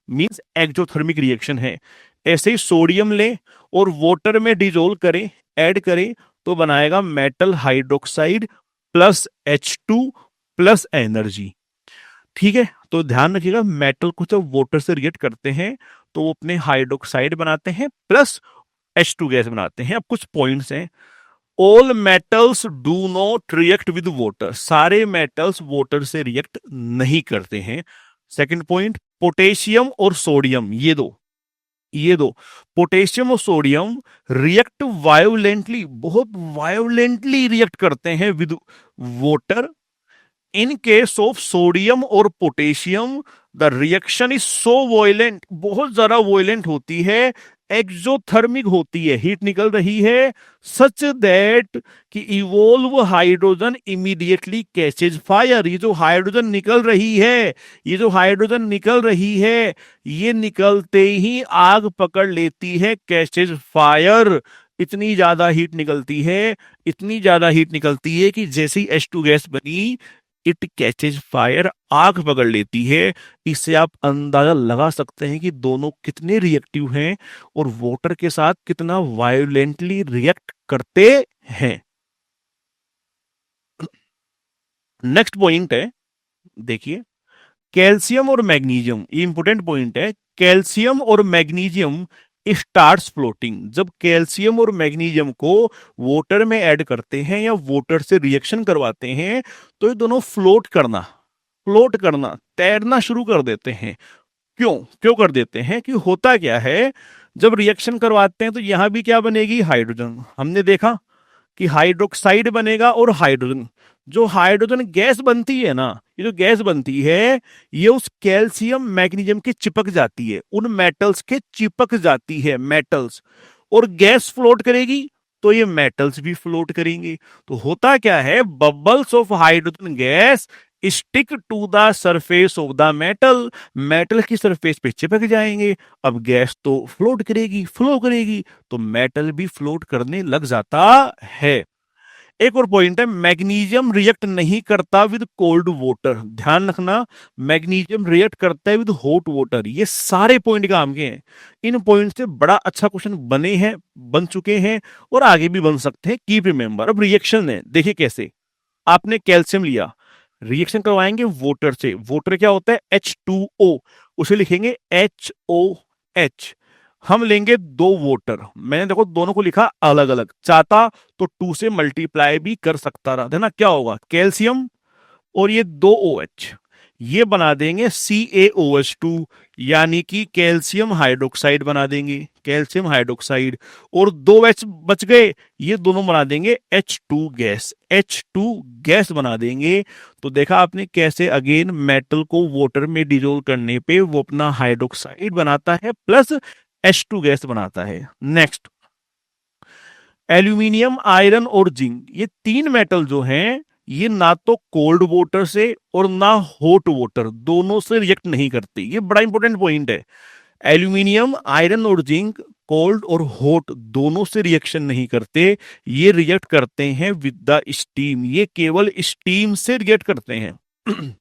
means exothermic reaction है। ऐसे ही सोडियम लें और वाटर में डिजोल्व करें, ऐड करें, तो बनाएगा metal hydroxide plus H2 plus energy. ठीक है, तो ध्यान रखिएगा, मेटल को जब वाटर से रिएक्ट करते हैं तो वो अपने हाइड्रोक्साइड बनाते हैं प्लस H2 गैस बनाते हैं। अब कुछ पॉइंट्स हैं। All metals do not react with water, सारे मेटल्स वाटर से रिएक्ट नहीं करते हैं। सेकंड पॉइंट, पोटेशियम और सोडियम, ये दो पोटेशियम और सोडियम रिएक्ट वायोलेंटली, बहुत वायोलेंटली रिएक्ट करते हैं with water. In case of sodium और potassium the reaction is so violent, बहुत ज्यादा वॉयलेंट होती है, एक्सोथर्मिक होती है, हीट निकल रही है, सच दैट कि evolve hydrogen immediately catches fire. ये जो हाइड्रोजन निकल रही है, ये निकलते ही आग पकड़ लेती है, कैचेज फायर। इतनी ज्यादा हीट निकलती है कि जैसे ही H2 गैस बनी, इट कैचेज फायर, आग पकड़ लेती है। इससे आप अंदाजा लगा सकते हैं कि दोनों कितने रिएक्टिव हैं और वाटर के साथ कितना वायोलेंटली रिएक्ट करते हैं। नेक्स्ट पॉइंट है, देखिए कैल्शियम और मैग्नीशियम, ये इंपॉर्टेंट पॉइंट है। कैल्शियम और मैग्नीशियम स्टार्ट्स फ्लोटिंग, जब कैल्शियम और मैग्नीशियम को वाटर में ऐड करते हैं या वाटर से रिएक्शन करवाते हैं तो ये दोनों फ्लोट करना, तैरना शुरू कर देते हैं। क्यों कर देते हैं, कि होता क्या है, जब रिएक्शन करवाते हैं तो यहां भी क्या बनेगी, हाइड्रोजन। हमने देखा कि हाइड्रोक्साइड बनेगा और हाइड्रोजन, जो हाइड्रोजन गैस बनती है ना, ये जो गैस बनती है ये उस कैल्शियम मैग्नीशियम के चिपक जाती है, उन मेटल्स के चिपक जाती है मेटल्स, और गैस फ्लोट करेगी तो ये मेटल्स भी फ्लोट करेंगे। तो होता क्या है, bubbles of hydrogen gas stick to the surface of the metal की सरफेस पे चिपक जाएंगे। अब गैस तो फ्लो करेगी तो मेटल भी फ्लोट करने लग जाता है। एक और पॉइंट है, मैग्नीशियम रिएक्ट नहीं करता विद कोल्ड वाटर। ध्यान रखना, मैग्नीशियम रिएक्ट करता है विद हॉट वाटर। ये सारे पॉइंट काम के हैं। इन पॉइंट से बड़ा अच्छा क्वेश्चन बन चुके हैं और आगे भी बन सकते हैं, कीप रिमेंबर। अब रिएक्शन है, देखिए कैसे। आपने कैल्शियम लिया, रिएक्शन करवाएंगे वाटर से, वाटर क्या होता है H2O, उसे लिखेंगे HOH। हम लेंगे 2 वोटर, मैंने देखो दोनों को लिखा अलग अलग, चाहता तो 2 से मल्टीप्लाई भी कर सकता था, है ना। क्या होगा, कैल्शियम और ये 2 OH, ये बना देंगे CaOH2, यानी कि कैल्शियम हाइड्रोक्साइड बना देंगे, कैल्शियम हाइड्रोक्साइड। और 2H बच गए, ये दोनों बना देंगे H2 गैस, H2 गैस बना देंगे। तो देखा आपने कैसे अगेन मेटल को वाटर में डिजोल्व करने पे वो अपना हाइड्रोक्साइड बनाता है प्लस H2 गैस बनाता है। नेक्स्ट, एल्यूमिनियम, आयरन और जिंक, ये 3 मेटल जो हैं ये ना तो कोल्ड वाटर से और ना हॉट वाटर दोनों से रिएक्ट नहीं करती। ये बड़ा इंपॉर्टेंट पॉइंट है। एल्यूमिनियम, आयरन और जिंक कोल्ड और हॉट दोनों से रिएक्शन नहीं करते, ये रिएक्ट करते हैं विद द स्टीम, ये केवल स्टीम से रिएक्ट करते हैं।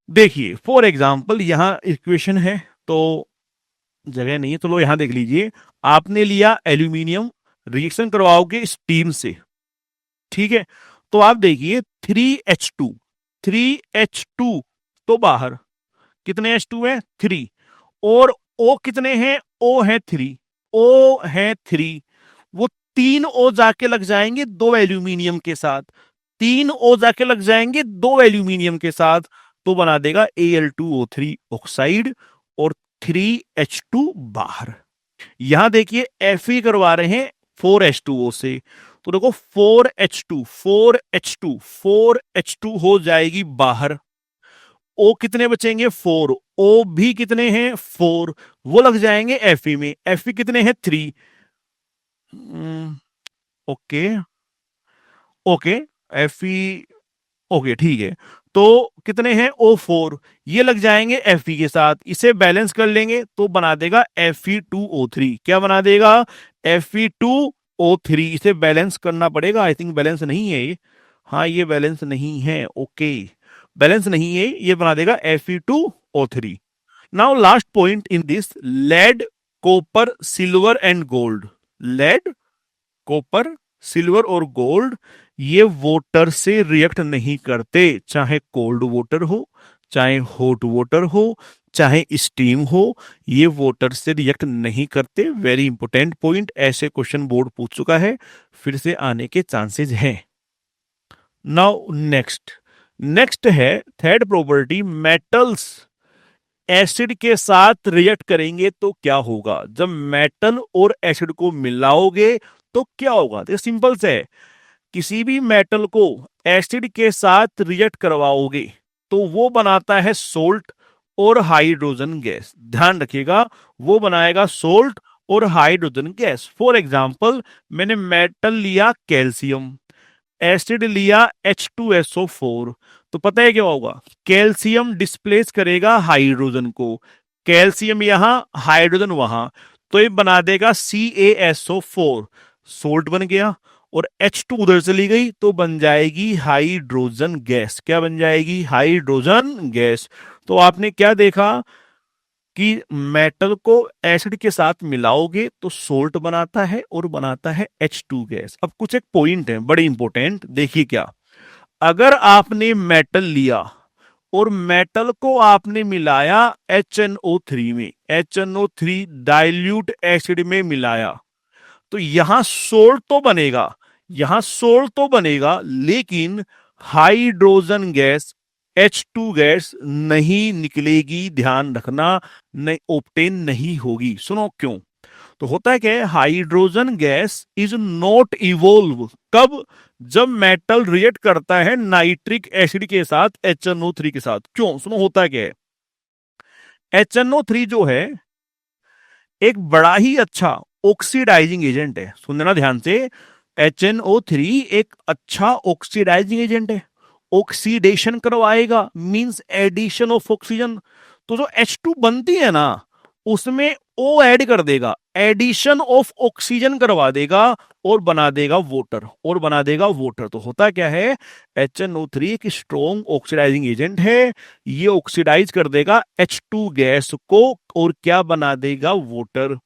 देखिए फॉर एग्जांपल यहां इक्वेशन है, तो जगह नहीं है तो लो यहां देख लीजिए। आपने लिया एल्यूमिनियम, रिएक्शन करवाओगे स्टीम से, ठीक है। तो आप देखिए 3H2, 3H2 तो बाहर कितने H2 है, 3। और O कितने हैं, O है 3, O है 3। वो 3 O जाके लग जाएंगे 2 एल्यूमिनियम के साथ, 3 O जाके लग जाएंगे 2 एल्यूमिनियम के साथ, तो बना देगा Al2O3 ऑक्साइड और 3H2 बाहर। यहां देखिए Fe करवा रहे हैं 4H2O से, तो देखो 4H2, 4H2, 4H2 हो जाएगी बाहर। O कितने बचेंगे, 4, O भी कितने हैं 4, वो लग जाएंगे Fe में, Fe कितने हैं 3। ओके ओके, Fe ओके ठीक है। तो कितने हैं O4, ये लग जाएंगे Fe के साथ, इसे बैलेंस कर लेंगे तो बना देगा Fe2O3। क्या बना देगा, Fe2O3। इसे बैलेंस करना पड़ेगा, आई थिंक बैलेंस नहीं है ये, हाँ ये बैलेंस नहीं है, ओके बैलेंस नहीं है, ये बना देगा Fe2O3। Now last point in this, lead, copper, silver and gold. Lead, copper, silver और गोल्ड ये वाटर से रिएक्ट नहीं करते, चाहे कोल्ड वाटर हो, चाहे हॉट वाटर हो, चाहे स्टीम हो, ये वाटर से रिएक्ट नहीं करते। वेरी इंपॉर्टेंट पॉइंट, ऐसे क्वेश्चन बोर्ड पूछ चुका है, फिर से आने के चांसेस हैं। नाउ नेक्स्ट, नेक्स्ट है थर्ड प्रॉपर्टी, मेटल्स एसिड के साथ रिएक्ट करेंगे तो क्या होगा। जब मेटल और एसिड को मिलाओगे तो क्या होगा, तो सिंपल से है, किसी भी मेटल को एसिड के साथ रिएक्ट करवाओगे तो वो बनाता है सोल्ट और हाइड्रोजन गैस। ध्यान रखिएगा, वो बनाएगा सोल्ट और हाइड्रोजन गैस। फॉर एग्जांपल मैंने मेटल लिया कैल्शियम, एसिड लिया H2SO4, तो पता है क्या होगा, कैल्शियम डिस्प्लेस करेगा हाइड्रोजन को, कैल्शियम यहां हाइड्रोजन वहां, तो ये बना देगा CaSO4, सोल्ट बन गया। और H2 उधर चली गई तो बन जाएगी हाइड्रोजन गैस। क्या बन जाएगी, हाइड्रोजन गैस। तो आपने क्या देखा कि मेटल को एसिड के साथ मिलाओगे तो सोल्ट बनाता है और बनाता है H2 गैस। अब कुछ एक पॉइंट है बड़े इंपॉर्टेंट, देखिए क्या, अगर आपने मेटल लिया और मेटल को आपने मिलाया HNO3 में, HNO3 डाइल्यूट एसिड में मिलाया, तो यहां सोल्ट तो बनेगा, यहां सोल्ट तो बनेगा, लेकिन हाइड्रोजन गैस H2 गैस नहीं निकलेगी, ध्यान रखना, नहीं ऑब्टेन नहीं होगी। सुनो क्यों, तो होता है क्या, hydrogen gas is not evolve, कब, जब मेटल रिएक्ट करता है नाइट्रिक एसिड के साथ, HNO3 के साथ। क्यों, सुनो होता है क्या है, HNO3 जो है एक बड़ा ही अच्छा ऑक्सीडाइजिंग एजेंट है, सुन लेना ध्यान से, HNO3 एक अच्छा ऑक्सीडाइजिंग एजेंट है, ऑक्सीडेशन करवाएगा, मींस एडिशन ऑफ ऑक्सीजन। तो जो H2 बनती है ना उसमें O ऐड कर देगा, एडिशन ऑफ ऑक्सीजन करवा देगा और बना देगा वाटर, और बना देगा वाटर। तो होता क्या है, HNO3 एक स्ट्रॉन्ग ऑक्सीडाइजिंग एजेंट है, ये ऑक्सीडाइज कर देगा H2 गैस को और क्या बना देगा, वाटर।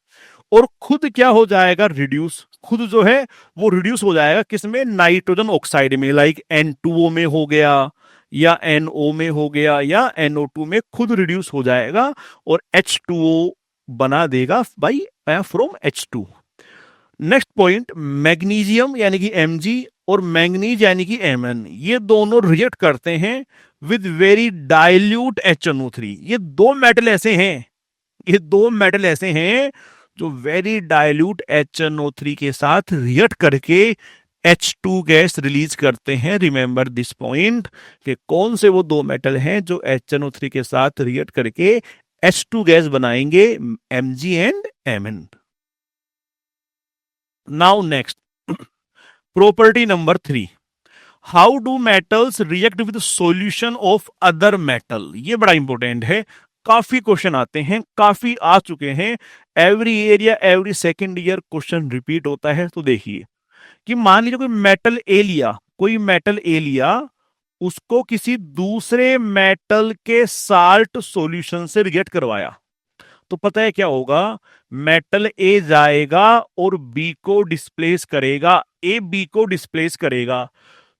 और खुद क्या हो जाएगा, रिड्यूस, खुद जो है वो रिड्यूस हो जाएगा किसमें, नाइट्रोजन ऑक्साइड में, लाइक N2O में हो गया या NO में हो गया या NO2 में खुद रिड्यूस हो जाएगा और H2O बना देगा by from H2। Next point, magnesium यानी कि Mg और मैंगनीज यानी कि Mn, ये दोनों रिएक्ट करते हैं विद वेरी डाइल्यूट HNO3। ये दो मेटल ऐसे हैं जो वेरी डाइल्यूट HNO3 के साथ रिएक्ट करके H2 गैस रिलीज करते हैं। रिमेंबर दिस पॉइंट कि कौन से वो दो मेटल हैं जो HNO3 के साथ रिएक्ट करके H2 गैस बनाएंगे, Mg and Mn। Now next, property number 3, how do metals react with solution of other metal. ये बड़ा इंपॉर्टेंट है, काफी क्वेश्चन आते हैं, काफी आ चुके हैं, एवरी ईयर या every second year question repeat होता है। तो देखिए कि मान लीजिए कोई मेटल ए लिया, उसको किसी दूसरे मेटल के साल्ट सॉल्यूशन से रिएक्ट करवाया, तो पता है क्या होगा, मेटल ए जाएगा और बी को डिस्प्लेस करेगा, ए बी को डिस्प्लेस करेगा।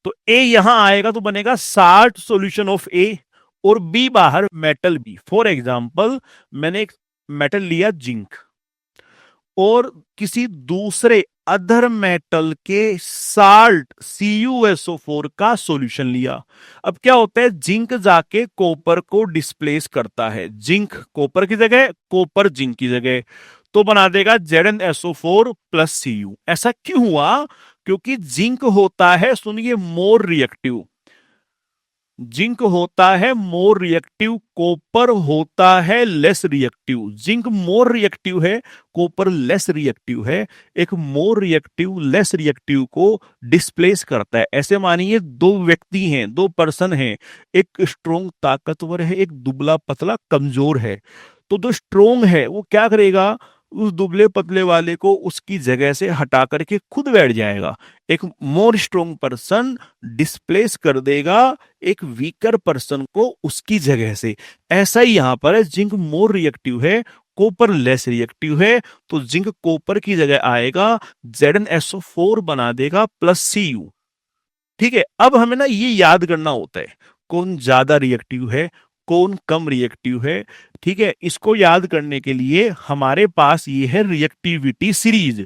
तो ए यहां आएगा तो बनेगा साल्ट सॉल्यूशन ऑफ ए, और बी बाहर मेटल बी। फॉर एग्जांपल, मैंने एक मेटल लिया जिंक और किसी दूसरे अदर मेटल के साल्ट CuSO4 का सॉल्यूशन लिया। अब क्या होता है, जिंक जाके कॉपर को डिस्प्लेस करता है, जिंक कॉपर की जगह, कॉपर जिंक की जगह, तो बना देगा ZnSO4 प्लस Cu। ऐसा क्यों हुआ? क्योंकि जिंक होता है, सुनिए, मोर रिएक्टिव। जिंक होता है मोर रिएक्टिव, कॉपर होता है less reactive. Zinc more reactive है, कॉपर लेस रिएक्टिव है। एक मोर रिएक्टिव लेस रिएक्टिव को डिस्प्लेस करता है। ऐसे मानिए दो व्यक्ति हैं, दो पर्सन हैं, एक स्ट्रोंग ताकतवर है, एक दुबला पतला कमजोर है। तो जो स्ट्रोंग है वो क्या करेगा, उस दुबले पतले वाले को उसकी जगह से हटा करके खुद बैठ जाएगा। एक मोर स्ट्रोंग पर्सन डिस्प्लेस कर देगा एक वीकर पर्सन को उसकी जगह से। ऐसा ही यहां पर है, जिंक मोर रिएक्टिव है, कॉपर लेस रिएक्टिव है, तो जिंक कॉपर की जगह आएगा, ZnSO4 बना देगा प्लस Cu। ठीक है, अब हमें ना ये याद करना होता है कौन ज्यादा रिएक्टिव है, कौन कम रिएक्टिव है। ठीक है, इसको याद करने के लिए हमारे पास ये है रिएक्टिविटी सीरीज।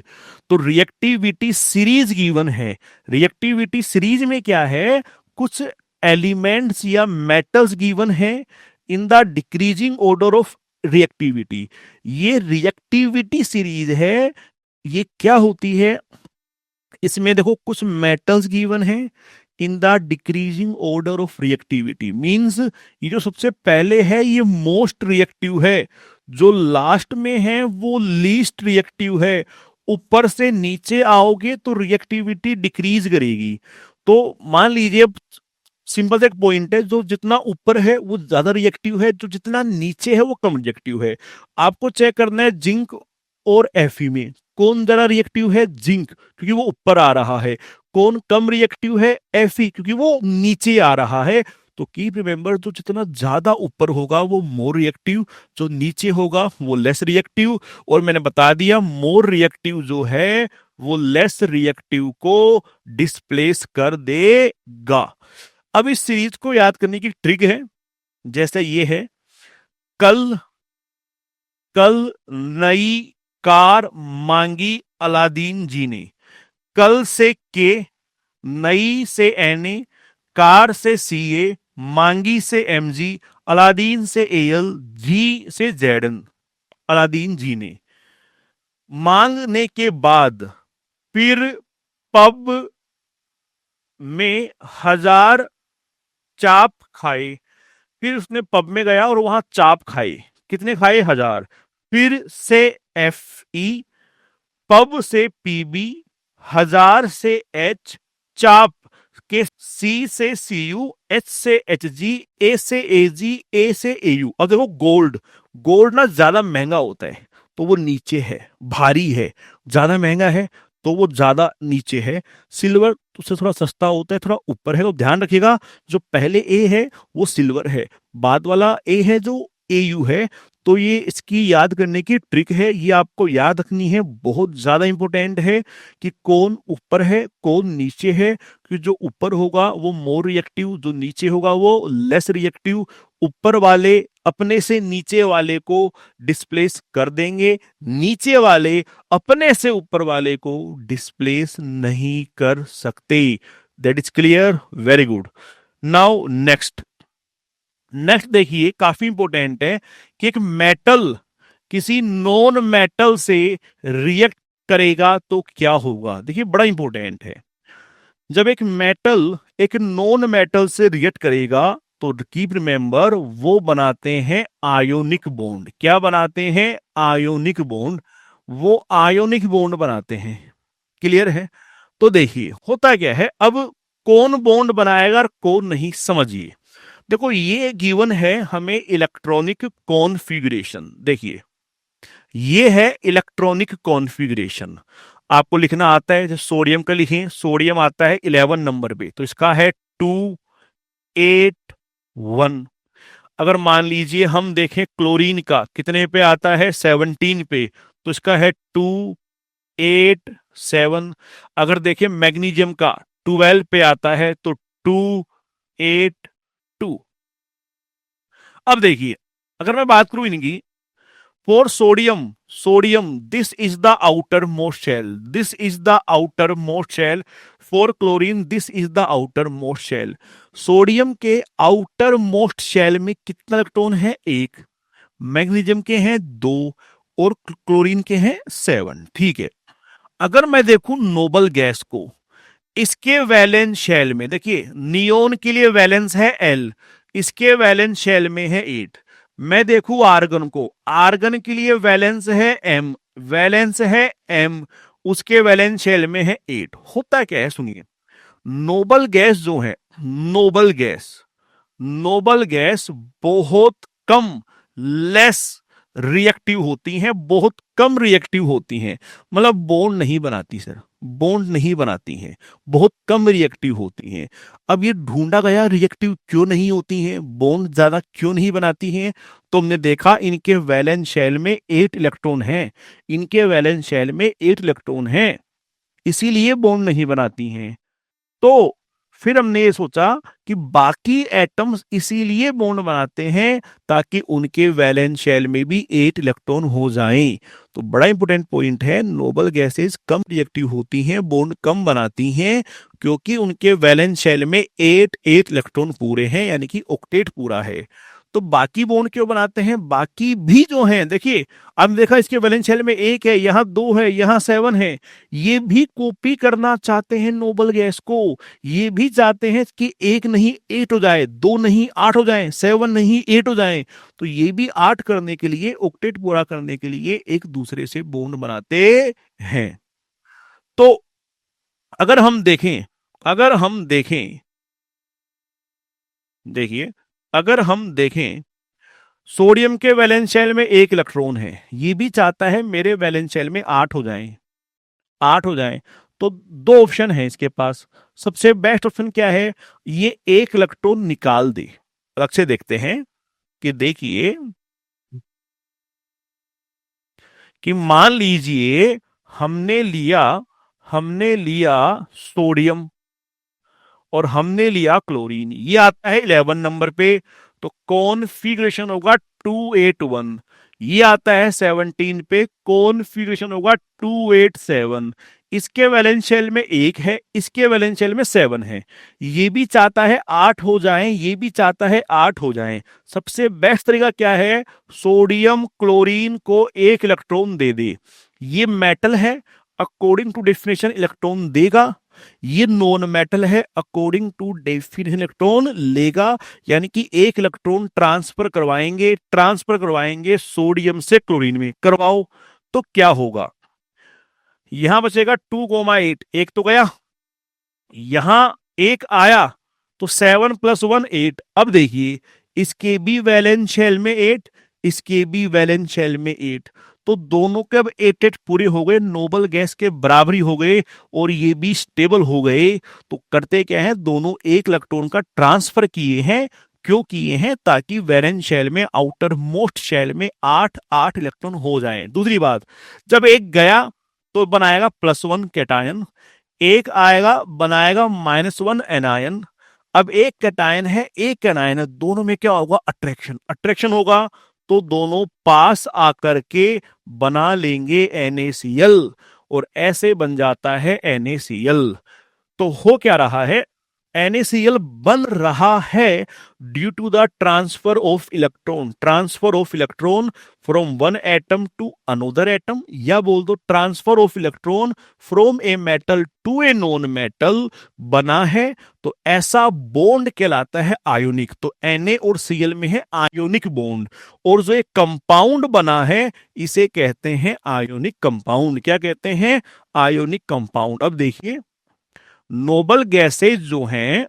तो रिएक्टिविटी सीरीज गिवन है। रिएक्टिविटी सीरीज में क्या है, कुछ एलिमेंट्स या मेटल्स गिवन है in the decreasing order of reactivity. ये रिएक्टिविटी सीरीज है। ये क्या होती है, इसमें देखो कुछ मेटल्स गिवन है in the decreasing order of reactivity. Means ये जो सबसे पहले है ये मोस्ट रिएक्टिव है, जो लास्ट में है वो लीस्ट रिएक्टिव है। ऊपर से नीचे आओगे तो रिएक्टिविटी डिक्रीज करेगी। तो मान लीजिए सिंपल सा एक पॉइंट है, जो जितना ऊपर है वो ज्यादा रिएक्टिव है, जो जितना नीचे है वो कम रिएक्टिव है। आपको चेक करना है जिंक और Fe में कौन ज्यादा रिएक्टिव है, जिंक, क्योंकि वो ऊपर आ रहा है। कौन कम रिएक्टिव है, Fe, क्योंकि वो नीचे आ रहा है। तो कीप रिमेंबर, जो जितना ज्यादा ऊपर होगा वो मोर रिएक्टिव, जो नीचे होगा वो लेस रिएक्टिव। और मैंने बता दिया मोर रिएक्टिव जो है वो लेस रिएक्टिव को डिस्प्लेस कर देगा। अब इस सीरीज को याद करने की ट्रिक है, जैसे ये है, कल नई कार मांगी अलादीन जी ने। कल से के, नई से Na, कार से Ca, मांगी से Mg, अलादीन से Al, जी से Zn। अलादीन जी ने मांगने के बाद फिर पब में 1000 चाप खाए। फिर उसने पब में गया और वहां चाप खाए। कितने खाए, 1000। फिर से Fe, पब से Pb, 1000 से H, चाप के C से Cu, H से Hg, A से Ag, A से Au। अब देखो गोल्ड ना ज्यादा महंगा होता है तो वो नीचे है, भारी है। ज्यादा महंगा है तो वो ज्यादा नीचे है। सिल्वर उससे थोड़ा सस्ता होता है, थोड़ा ऊपर है। तो ध्यान रखिएगा, जो पहले ए है वो सिल्वर है, बाद वाला ए है जो Au है। तो ये इसकी याद करने की ट्रिक है, ये आपको याद रखनी है, बहुत ज्यादा इंपॉर्टेंट है कि कौन ऊपर है कौन नीचे है। कि जो ऊपर होगा वो मोर रिएक्टिव, जो नीचे होगा वो लेस रिएक्टिव। ऊपर वाले अपने से नीचे वाले को डिस्प्लेस कर देंगे, नीचे वाले अपने से ऊपर वाले को डिस्प्लेस नहीं कर सकते। That is clear, very good. Now next देखिए, काफी इंपॉर्टेंट है कि एक मेटल किसी नॉन मेटल से रिएक्ट करेगा तो क्या होगा। देखिए बड़ा इंपॉर्टेंट है, जब एक मेटल एक नॉन मेटल से रिएक्ट करेगा तो कीप रिमेंबर वो बनाते हैं आयोनिक बॉन्ड। क्या बनाते हैं? Ionic bond. वो आयोनिक बॉन्ड बनाते हैं। क्लियर है? तो देखिए होता क्या है, अब कौन बॉन्ड बनाएगा और कौन नहीं, समझिए। देखो ये गिवन है हमें इलेक्ट्रॉनिक कॉन्फ़िगरेशन। देखिए ये है इलेक्ट्रॉनिक कॉन्फ़िगरेशन। आपको लिखना आता है, जैसे सोडियम का लिखें, सोडियम आता है 11 नंबर पे, तो इसका है 281। अगर मान लीजिए हम देखें क्लोरीन का कितने पे आता है, 17 पे, तो इसका है 287। अगर देखें मैग्नीशियम का 12 पे आता है तो 282। अब देखिए अगर मैं बात करूं इनकी, for sodium this is the outer most shell, this is the outer most shell. For chlorine this is the outer most shell. Sodium के आउटर मोस्ट शेल में कितना इलेक्ट्रॉन है? 1। मैग्नीशियम के हैं 2 और क्लोरीन के हैं 7। ठीक है। अगर मैं देखूं नोबल गैस को, इसके वैलेंस शेल में, देखिए नियोन के लिए वैलेंस है L, इसके वैलेंस शेल में है 8। मैं देखूं आर्गन को, आर्गन के लिए वैलेंस है M, वैलेंस है M, उसके वैलेंस शेल में है 8। होता क्या है सुनिए, नोबल गैस जो है, नोबल गैस, नोबल गैस बहुत कम, लेस रिएक्टिव होती हैं, बहुत कम रिएक्टिव होती हैं। मतलब बॉन्ड नहीं बनाती सर, बॉन्ड नहीं बनाती हैं, बहुत कम रिएक्टिव होती हैं। अब ये ढूंढा गया रिएक्टिव क्यों नहीं होती हैं, बॉन्ड ज्यादा क्यों नहीं बनाती हैं, तो हमने देखा इनके वैलेंस शेल में 8 इलेक्ट्रॉन हैं, इनके वैलेंस शेल में 8 इलेक्ट्रॉन हैं, इसीलिए बॉन्ड नहीं बनाती हैं। तो फिर हमने ये सोचा कि बाकी एटम्स इसीलिए बॉन्ड बनाते हैं ताकि उनके वैलेंस शेल में भी 8 इलेक्ट्रॉन हो जाएं। तो बड़ा इंपॉर्टेंट पॉइंट है, नोबल गैसेस कम रिएक्टिव होती हैं, बॉन्ड कम बनाती हैं, क्योंकि उनके वैलेंस शेल में 8 इलेक्ट्रॉन पूरे हैं, यानी कि ऑक्टेट पूरा है। तो बाकी बॉन्ड क्यों बनाते हैं? बाकी भी जो हैं, देखिए अब देखा इसके वैलेंस शेल में 1 है, यहां 2 है, यहां 7 है, ये भी कॉपी करना चाहते हैं नोबल गैस को। ये भी चाहते हैं कि 1 नहीं 8 हो जाए, 2 नहीं 8 हो जाए, 7 नहीं 8 हो जाए। तो ये भी 8 करने के लिए, ऑक्टेट पूरा करने के लिए एक दूसरे से बॉन्ड बनाते हैं। तो अगर हम देखें, अगर हम देखें, देखिए अगर हम देखें, सोडियम के वैलेंस शेल में 1 इलेक्ट्रॉन है, ये भी चाहता है मेरे वैलेंस शेल में 8 हो जाएं, 8 हो जाएं। तो 2 ऑप्शन है इसके पास। सबसे बेस्ट ऑप्शन क्या है? ये 1 इलेक्ट्रॉन निकाल दे। अलग से देखते हैं कि देखिए कि मान लीजिए हमने लिया सोडियम और हमने लिया क्लोरीन, ये आता है 11 नंबर पे, तो कॉन्फ़िगरेशन होगा 281। ये आता है 17 पे, कॉन्फ़िगरेशन होगा 287। इसके वैलेंस शेल में 1 है, इसके वैलेंस शेल में 7 है। ये भी चाहता है 8 हो जाएं, ये भी चाहता है 8 हो जाएं। सबसे बेस्ट तरीका क्या है? सोडियम क्लोरीन को 1 इलेक्ट्रॉन दे दे। ये मेटल है, अकॉर्डिंग टू डेफिनेशन इलेक्ट्रॉन देगा। ये नॉन मेटल है, अकॉर्डिंग टू डेफिनेशन इलेक्ट्रॉन लेगा। यानी कि 1 इलेक्ट्रॉन ट्रांसफर करवाएंगे सोडियम से क्लोरीन में। करवाओ तो क्या होगा? यहां बचेगा 2,8, एक तो गया, यहां 1 आया, तो 7 + 1 8। अब देखिए इसके भी वैलेंस शेल में 8, इसके भी वैलेंस शेल में 8, तो दोनों के अब 8 पूरे हो गए, नोबल गैस के बराबरी हो गए और ये भी स्टेबल हो गए। तो करते क्या है, दोनों 1 इलेक्ट्रॉन का ट्रांसफर किए हैं। क्यों किए हैं? ताकि वैलेंस शेल में, आउटर मोस्ट शेल में 8 इलेक्ट्रॉन हो जाएं। दूसरी बात, जब 1 गया तो बनाएगा +1 कैटायन, 1 आएगा बनाएगा -1 एनायन। अब एक कैटायन है, एक कैनायन है, दोनों में क्या होगा? अट्रैक्शन, अट्रैक्शन होगा तो दोनों पास आकर के बना लेंगे NaCl, और ऐसे बन जाता है NaCl। तो हो क्या रहा है? NaCl बन रहा है due to the transfer of electron, transfer of electron from one atom to another atom, या बोल दो transfer of electron from a metal to a non metal बना है। तो ऐसा बॉन्ड कहलाता है आयोनिक। तो Na और Cl में है आयोनिक बॉन्ड, और जो एक कंपाउंड बना है इसे कहते हैं आयोनिक कंपाउंड। क्या कहते हैं? Ionic compound. अब देखिए, नोबल गैसेज जो हैं,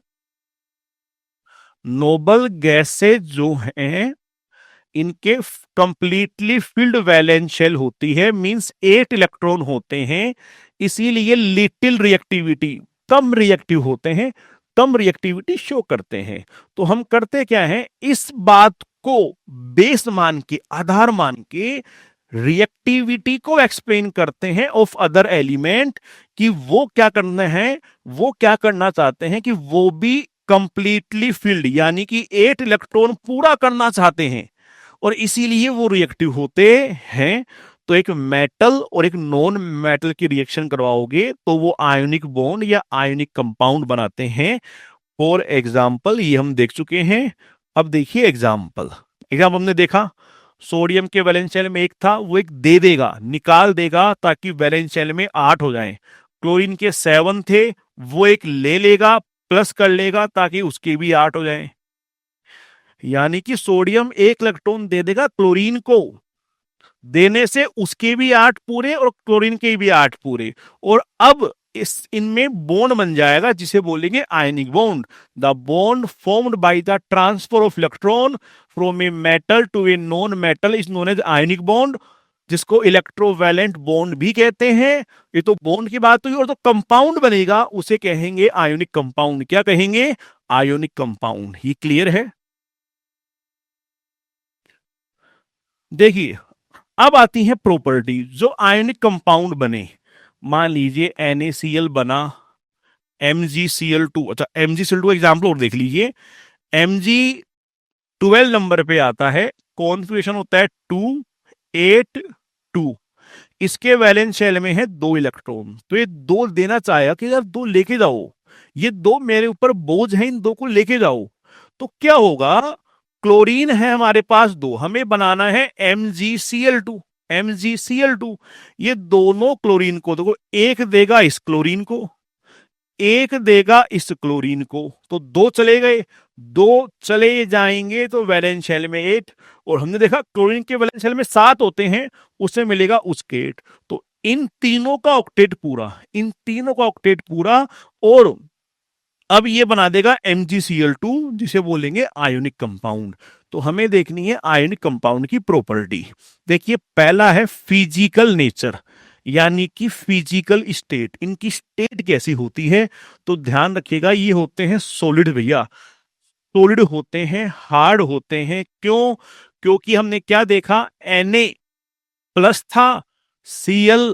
नोबल गैसेज जो हैं, इनके कंप्लीटली फिल्ड वैलेंस शेल होती है, मींस 8 इलेक्ट्रॉन होते हैं, इसीलिए लिटिल रिएक्टिविटी, कम रिएक्टिव होते हैं, कम रिएक्टिविटी शो करते हैं। तो हम करते क्या है, इस बात को बेस मान के, आधार मान के रिएक्टिविटी को एक्सप्लेन करते हैं ऑफ अदर एलिमेंट, कि वो क्या करना है, वो क्या करना चाहते हैं कि वो भी कंप्लीटली फिल्ड, यानी कि 8 इलेक्ट्रॉन पूरा करना चाहते हैं, और इसीलिए वो रिएक्टिव होते हैं। तो एक मेटल और एक नॉन मेटल की रिएक्शन करवाओगे तो वो आयोनिक बॉन्ड या आयोनिक कंपाउंड बनाते हैं। फॉर एग्जाम्पल, ये हम देख चुके हैं। अब देखिए एग्जाम्पल, एग्जाम्पल हमने देखा, सोडियम के वैलेंस शेल में एक था, वो एक दे देगा, निकाल देगा ताकि वैलेंस शेल में 8 हो जाए। क्लोरीन के 7 थे, वो एक ले लेगा, प्लस कर लेगा ताकि उसके भी 8 हो जाए। यानी कि सोडियम एक इलेक्ट्रॉन दे देगा क्लोरीन को, देने से उसके भी 8 पूरे और क्लोरीन के भी 8 पूरे, और अब इस इनमें बॉन्ड बन जाएगा जिसे बोलेंगे ionic bond. The bond formed by the transfer of electron from a metal to a non metal is known as ionic bond, जिसको इलेक्ट्रोवैलेंट बॉन्ड भी कहते हैं। ये तो बॉन्ड की बात हुई, और तो कंपाउंड बनेगा उसे कहेंगे आयोनिक कंपाउंड। क्या कहेंगे? Ionic compound. ये क्लियर है? देखिए, अब आती है प्रॉपर्टी जो आयोनिक कंपाउंड बने। मान लीजिए NaCl बना, MgCl2, अच्छा MgCl2 एग्जाम्पल और देख लीजिए। Mg 12 नंबर पे आता है, कॉन्फ़िगरेशन होता है 2 8 2। इसके वैलेंस शेल में है 2 इलेक्ट्रॉन, तो ये 2 देना चाहेगा कि यार 2 लेके जाओ, ये 2 मेरे ऊपर बोझ है, इन 2 को लेके जाओ। तो क्या होगा? क्लोरीन है हमारे पास 2, हमें बनाना है MgCl2, MgCl2। ये दोनों क्लोरीन को देखो, एक देगा इस क्लोरीन को, एक देगा इस क्लोरीन को, तो 2 चले गए, 2 चले जाएंगे तो वैलेंस शेल में 8, और हमने देखा क्लोरीन के वैलेंस शेल में 7 होते हैं, उससे मिलेगा उसके 8। तो इन तीनों का ऑक्टेट पूरा, इन तीनों का ऑक्टेट पूरा, और अब ये बना देगा MgCl2, जिसे बोलेंगे आयोनिक कंपाउंड। तो हमें देखनी है आयोनिक कंपाउंड की प्रॉपर्टी। देखिए, पहला है फिजिकल नेचर, यानी कि फिजिकल स्टेट, इनकी स्टेट कैसी होती है। तो ध्यान रखिएगा, ये होते हैं सॉलिड भैया, सॉलिड होते हैं, हार्ड होते हैं। क्यों? क्योंकि हमने क्या देखा, Na प्लस था, Cl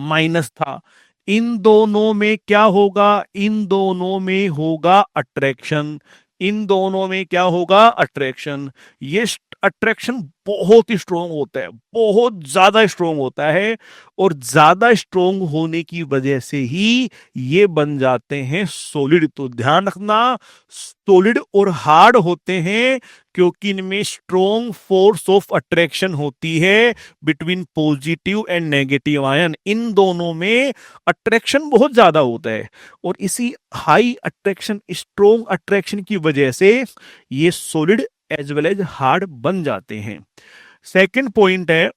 माइनस था। इन दोनों में क्या होगा? इन दोनों में होगा अट्रैक्शन, इन दोनों में क्या होगा? अट्रैक्शन। ये अट्रैक्शन बहुत ही स्ट्रोंग होता है, बहुत ज्यादा स्ट्रोंग होता है, और ज्यादा स्ट्रोंग होने की वजह से ही ये बन जाते हैं सॉलिड। तो ध्यान रखना, सॉलिड और हार्ड होते हैं क्योंकि इनमें स्ट्रोंग फोर्स ऑफ अट्रैक्शन होती है between positive and negative ion. इन दोनों में अट्रैक्शन बहुत ज्यादा होता है, और इसी हाई अट्रैक्शन, स्ट्रोंग अट्रैक्शन की वजह से ये solid as well as hard बन जाते हैं। सेकंड पॉइंट है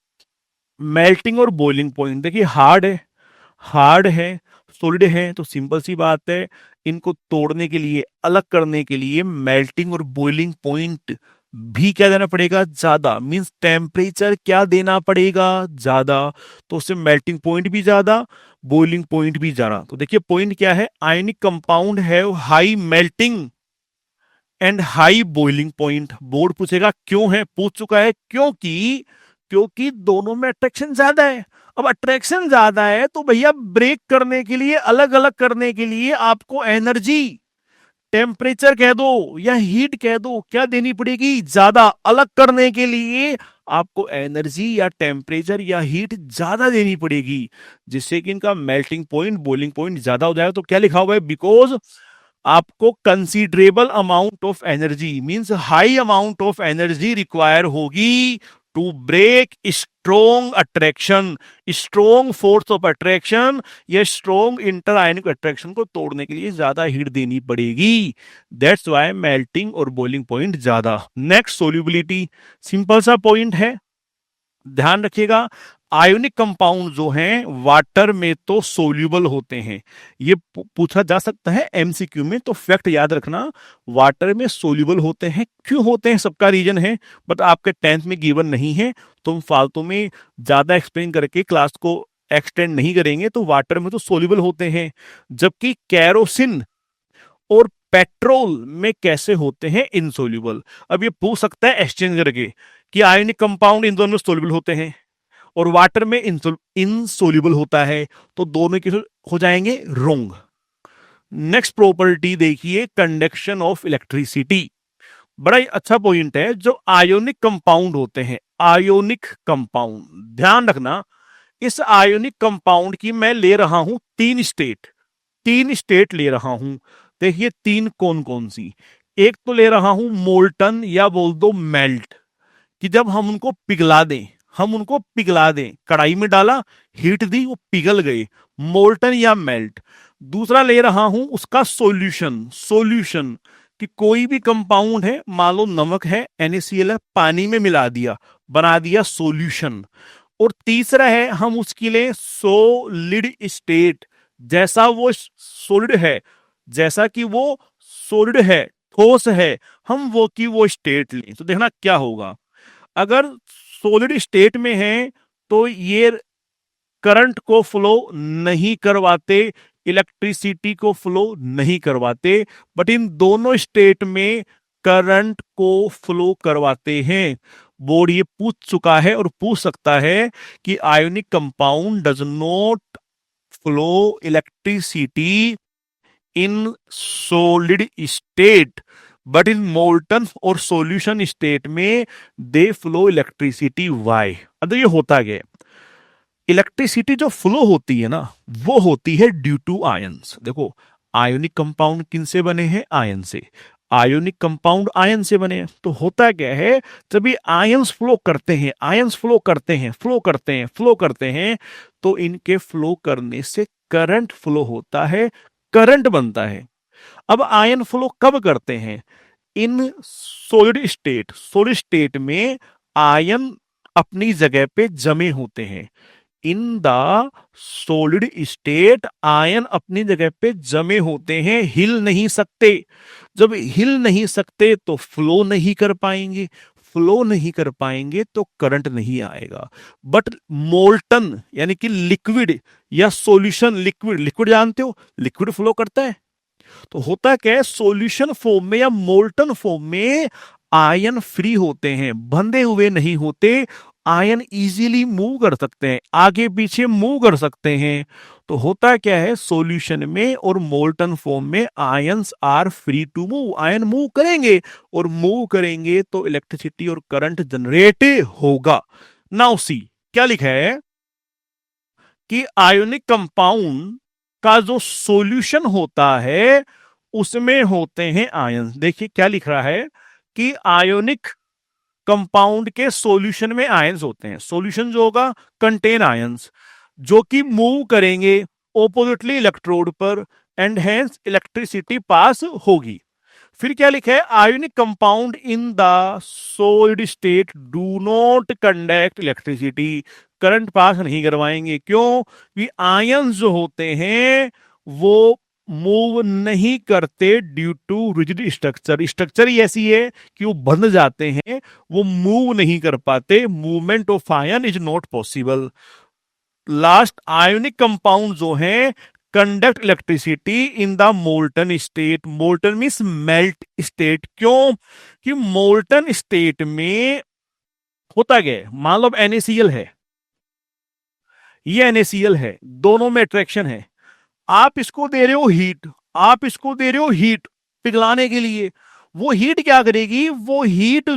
मेल्टिंग और बॉइलिंग पॉइंट। देखिए, हार्ड है, हार्ड है, सॉलिड है, तो सिंपल सी बात है, इनको तोड़ने के लिए, अलग करने के लिए मेल्टिंग और बॉइलिंग पॉइंट भी क्या देना पड़ेगा? ज्यादा, मींस टेम्परेचर क्या देना पड़ेगा? ज्यादा। तो उससे मेल्टिंग पॉइंट भी ज्यादा, बॉइलिंग पॉइंट भी ज्यादा। तो देखिए पॉइंट क्या है, आयनिक कंपाउंड है high melting and high boiling point. Board पूछेगा क्यों है, पूछ चुका है, क्योंकि क्योंकि दोनों में अट्रैक्शन ज्यादा है। अब अट्रैक्शन ज्यादा है तो भैया ब्रेक करने के लिए, अलग अलग करने के लिए आपको एनर्जी टेम्परेचर कह दो या हीट कह दो, क्या देनी पड़ेगी? ज्यादा। अलग करने के लिए आपको एनर्जी या टेम्परेचर या हीट ज्यादा देनी पड़ेगी, जिससे कि इनका मेल्टिंग पॉइंट, बॉइलिंग पॉइंट ज्यादा हो जाएगा। तो क्या लिखा हुआ है? बिकॉज आपको considerable amount of energy, means high amount of energy require होगी to break strong attraction, strong force of attraction या स्ट्रोंग इंटर आयनिक अट्रैक्शन को तोड़ने के लिए ज्यादा हीट देनी पड़ेगी। दैट्स वाई मेल्टिंग और बॉइलिंग पॉइंट ज्यादा। Next, solubility. सिंपल सा पॉइंट है, ध्यान रखिएगा। आयोनिक कंपाउंड जो हैं वाटर में तो सोल्यूबल होते हैं, ये पूछा जा सकता है एमसीक्यू में, तो फैक्ट याद रखना, वाटर में सोल्यूबल होते हैं। क्यों होते हैं सबका रीजन है, बट आपके 10th में गिवन नहीं है, तुम फालतू में ज्यादा एक्सप्लेन करके क्लास को एक्सटेंड नहीं करेंगे। तो वाटर में तो सोल्यूबल होते हैं, जबकि कैरोसिन और पेट्रोल में कैसे होते हैं? इनसोल्यूबल। अब ये पूछ सकता है एक्सचेंज करके कि आयोनिक कंपाउंड इन दोनों में सोल्यूबल होते हैं और वाटर में इनसोल्यूबल होता है, तो दोनों के हो जाएंगे रोंग। नेक्स्ट प्रॉपर्टी देखिए, कंडक्शन ऑफ इलेक्ट्रिसिटी। बड़ा ही अच्छा पॉइंट है। जो आयोनिक कंपाउंड होते हैं, आयोनिक कंपाउंड, ध्यान रखना, इस आयोनिक कंपाउंड की मैं ले रहा हूं तीन स्टेट, तीन स्टेट ले रहा हूं। देखिए तीन कौन कौन सी। एक तो ले रहा हूं मोल्टन या बोल दो मेल्ट, कि जब हम उनको पिघला दें, हम उनको पिघला दें, कढ़ाई में डाला, हीट दी, वो पिघल गए, मोल्टन या मेल्ट। दूसरा ले रहा हूं उसका सॉल्यूशन, सॉल्यूशन कि कोई भी कंपाउंड है, मान लो नमक है, NaCl है, पानी में मिला दिया, बना दिया सॉल्यूशन। और तीसरा है हम उसके लिए सॉलिड स्टेट, जैसा वो सॉलिड है, जैसा कि वो सॉलिड है, ठोस है, हम वो की वो स्टेट लें। तो देखना क्या होगा, अगर सॉलिड स्टेट में है तो ये करंट को फ्लो नहीं करवाते, इलेक्ट्रिसिटी को फ्लो नहीं करवाते, बट इन दोनों स्टेट में करंट को फ्लो करवाते हैं। बोर्ड ये पूछ चुका है और पूछ सकता है कि ionic compound does not flow electricity in solid state, but in molten और सॉल्यूशन स्टेट में दे फ्लो इलेक्ट्रिसिटी। वाई? अब ये होता क्या है, इलेक्ट्रिसिटी जो फ्लो होती है ना, वो होती है ड्यू टू आयंस। देखो आयोनिक कंपाउंड किन से बने हैं? आयन से। आयोनिक कंपाउंड आयन से बने हैं, तो होता क्या है, जब ये आयंस फ्लो करते हैं, आयंस फ्लो करते हैं, फ्लो करते हैं, फ्लो करते हैं, तो इनके फ्लो करने से करंट फ्लो होता है, करंट बनता है। अब आयन फ्लो कब करते हैं? In solid state, solid state में आयन अपनी जगह पे जमे होते हैं। In the solid state ion अपनी जगह पे जमे होते हैं, हिल नहीं सकते। जब हिल नहीं सकते तो फ्लो नहीं कर पाएंगे, फ्लो नहीं कर पाएंगे तो करंट नहीं आएगा। बट मोल्टन यानी कि लिक्विड या सॉल्यूशन, लिक्विड, लिक्विड जानते हो, लिक्विड फ्लो करता है। तो होता क्या है, सॉल्यूशन फॉर्म में या मोल्टन फॉर्म में आयन फ्री होते हैं, बंधे हुए नहीं होते, आयन इजीली मूव कर सकते हैं, आगे पीछे मूव कर सकते हैं। तो होता क्या है, सॉल्यूशन में और मोल्टन फॉर्म में ions are free to move, ion move करेंगे, और मूव करेंगे तो इलेक्ट्रिसिटी और करंट जनरेट होगा। नाउ सी क्या लिखा है कि आयोनिक कंपाउंड का जो सॉल्यूशन होता है उसमें होते हैं आयन। देखिए क्या लिख रहा है कि आयोनिक कंपाउंड के सॉल्यूशन में आयंस होते हैं। सॉल्यूशन जो होगा कंटेन आयंस, जो कि मूव करेंगे ओपोजिटली इलेक्ट्रोड पर, एंड हेंस इलेक्ट्रिसिटी पास होगी। फिर क्या लिखा है, ionic compound in the solid state do not conduct electricity, current pass नहीं करवाएंगे। क्यों? कि आयंस जो होते हैं वो मूव नहीं करते due to rigid structure, structure ही ऐसी है कि वो बंध जाते हैं, वो मूव नहीं कर पाते, movement of ion is not possible. Last, ionic compound जो है conduct electricity in the molten state, molten means melt state. क्यों? कि मोल्टन स्टेट में होता क्या है, मान लो NaCl है, ये NaCl है, दोनों में अट्रैक्शन है, आप इसको दे रहे हो हीट, आप इसको दे रहे हो हीट, पिघलाने के लिए। वो हीट क्या करेगी, वो हीट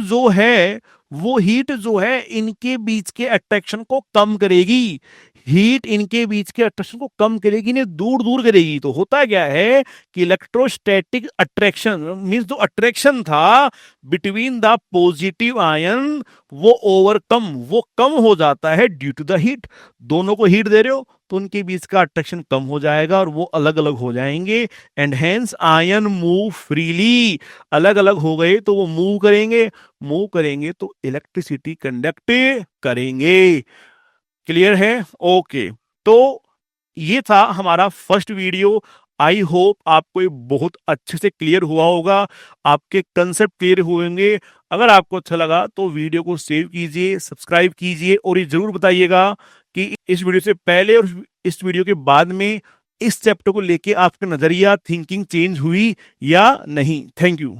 जो है इनके बीच के अट्रैक्शन को कम करेगी। हीट इनके बीच के अट्रैक्शन को कम करेगी, इन्हें दूर दूर करेगी। तो होता क्या है कि इलेक्ट्रोस्टैटिक अट्रैक्शन मींस जो अट्रैक्शन था बिटवीन द पॉजिटिव आयन वो कम हो जाता है ड्यू टू द हीट। दोनों को हीट दे रहे हो तो उनके बीच का अट्रैक्शन कम हो जाएगा और वो अलग अलग हो जाएंगे, and hence ion move freely. अलग अलग हो गए तो वो मूव करेंगे तो इलेक्ट्रिसिटी कंडक्ट करेंगे। क्लियर है? ओके। तो ये था हमारा फर्स्ट वीडियो। आई होप आपको ये बहुत अच्छे से क्लियर हुआ होगा, आपके कंसेप्ट क्लियर हुए होंगे। अगर आपको अच्छा लगा तो वीडियो को सेव कीजिए, सब्सक्राइब कीजिए, और ये जरूर बताइएगा कि इस वीडियो से पहले और इस वीडियो के बाद में इस चैप्टर को लेके आपका नजरिया थिंकिंग चेंज हुई या नहीं। Thank you.